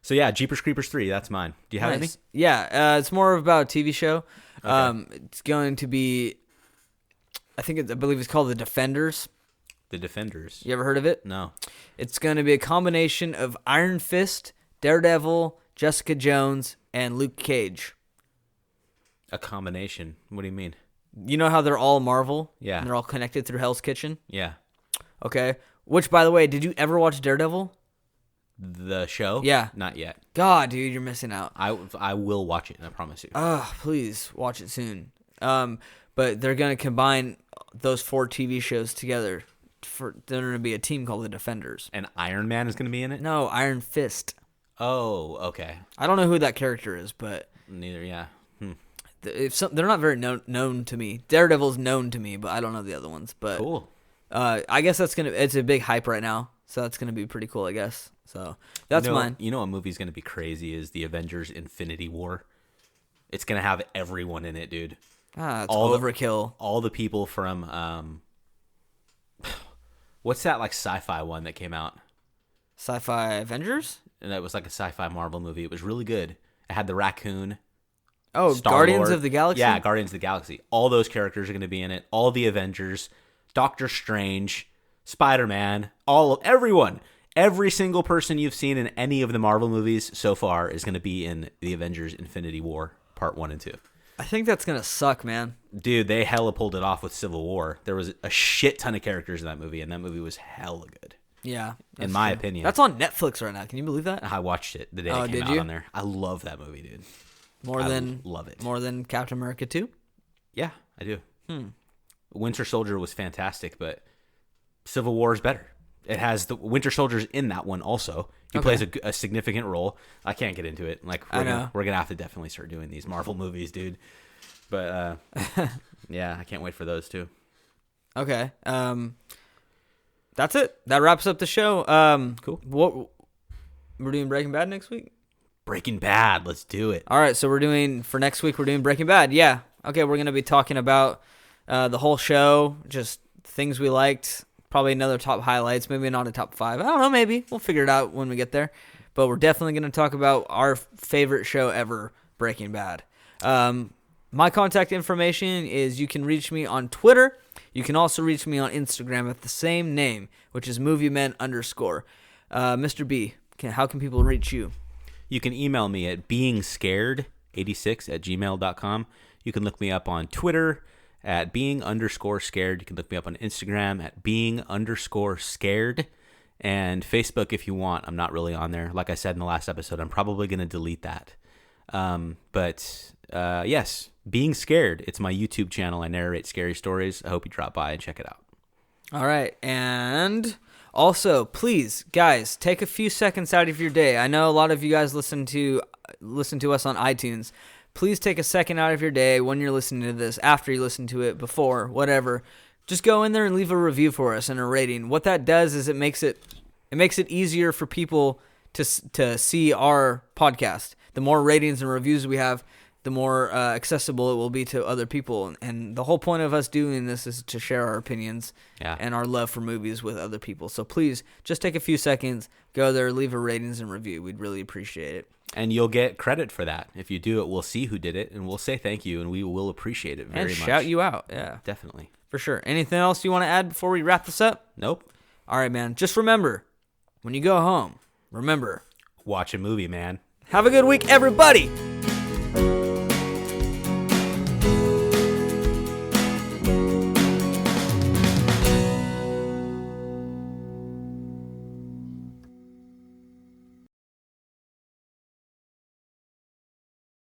So yeah, Jeepers Creepers 3, that's mine. Do you have any? Yeah, it's more about a TV show. It's going to be, I believe it's called The Defenders. The Defenders. You ever heard of it? No. It's going to be a combination of Iron Fist, Daredevil, Jessica Jones, and Luke Cage. A combination. What do you mean? You know how they're all Marvel? Yeah. And they're all connected through Hell's Kitchen? Yeah. Okay. Which, by the way, did you ever watch Daredevil? The show? Yeah. Not yet. God, dude, you're missing out. I will watch it, I promise you. Please watch it soon. But they're going to combine those 4 TV shows together. They're going to be a team called the Defenders. And Iron Man is going to be in it? No, Iron Fist. Oh, okay. I don't know who that character is, but Neither, yeah. they're not very known to me. Daredevil's known to me, but I don't know the other ones. But Cool. I guess it's a big hype right now, so that's gonna be pretty cool, I guess. So that's mine. You know what movie's going to be crazy is the Avengers Infinity War. It's going to have everyone in it, dude. It's all overkill. All the people from what's that like sci-fi one that came out? Sci-Fi Avengers? And that was like a sci-fi Marvel movie. It was really good. It had the raccoon. Oh, Star-Lord. Guardians of the Galaxy? Yeah, Guardians of the Galaxy. All those characters are going to be in it. All the Avengers, Doctor Strange, Spider-Man, everyone. Every single person you've seen in any of the Marvel movies so far is going to be in the Avengers Infinity War Part 1 and 2. I think that's gonna suck, man. Dude, they hella pulled it off with Civil War. There was a shit ton of characters in that movie, and that movie was hella good. Yeah, In my opinion. that's on Netflix right now. Can you believe that? I watched it the day Oh, it came did out you? on there. I love that movie, dude. Love it. More than Captain America 2? Yeah, I do. Winter Soldier was fantastic, but Civil War is better. It has the Winter Soldier's in that one also. He plays a significant role. I can't get into it. Like we're gonna have to definitely start doing these Marvel movies, dude. But yeah, I can't wait for those too. Okay. That's it. That wraps up the show. Cool. What we're doing Breaking Bad next week? Breaking Bad, let's do it. All right, so we're doing Breaking Bad. Yeah. Okay, we're going to be talking about the whole show, just things we liked, probably another top highlights, maybe not a top 5. I don't know, maybe. We'll figure it out when we get there. But we're definitely going to talk about our favorite show ever, Breaking Bad. My contact information is you can reach me on Twitter. You can also reach me on Instagram at the same name, which is moviemen_. Mr. B, how can people reach you? You can email me at beingscared86@gmail.com. You can look me up on Twitter at being_scared. You can look me up on Instagram at being_scared. And Facebook if you want. I'm not really on there. Like I said in the last episode, I'm probably going to delete that. Yes, Being Scared. It's my YouTube channel. I narrate scary stories. I hope you drop by and check it out. All right. And also, please, guys, take a few seconds out of your day. I know a lot of you guys listen to us on iTunes. Please take a second out of your day when you're listening to this, after you listen to it, before, whatever. Just go in there and leave a review for us and a rating. What that does is it makes it easier for people to see our podcast. The more ratings and reviews we have, the more accessible it will be to other people. And the whole point of us doing this is to share our opinions and our love for movies with other people. So please, just take a few seconds, go there, leave a ratings and review. We'd really appreciate it. And you'll get credit for that. If you do it, we'll see who did it, and we'll say thank you, and we will appreciate it very much. And shout you out, yeah. Definitely. For sure. Anything else you want to add before we wrap this up? Nope. All right, man. Just remember, when you go home, remember. Watch a movie, man. Have a good week, everybody.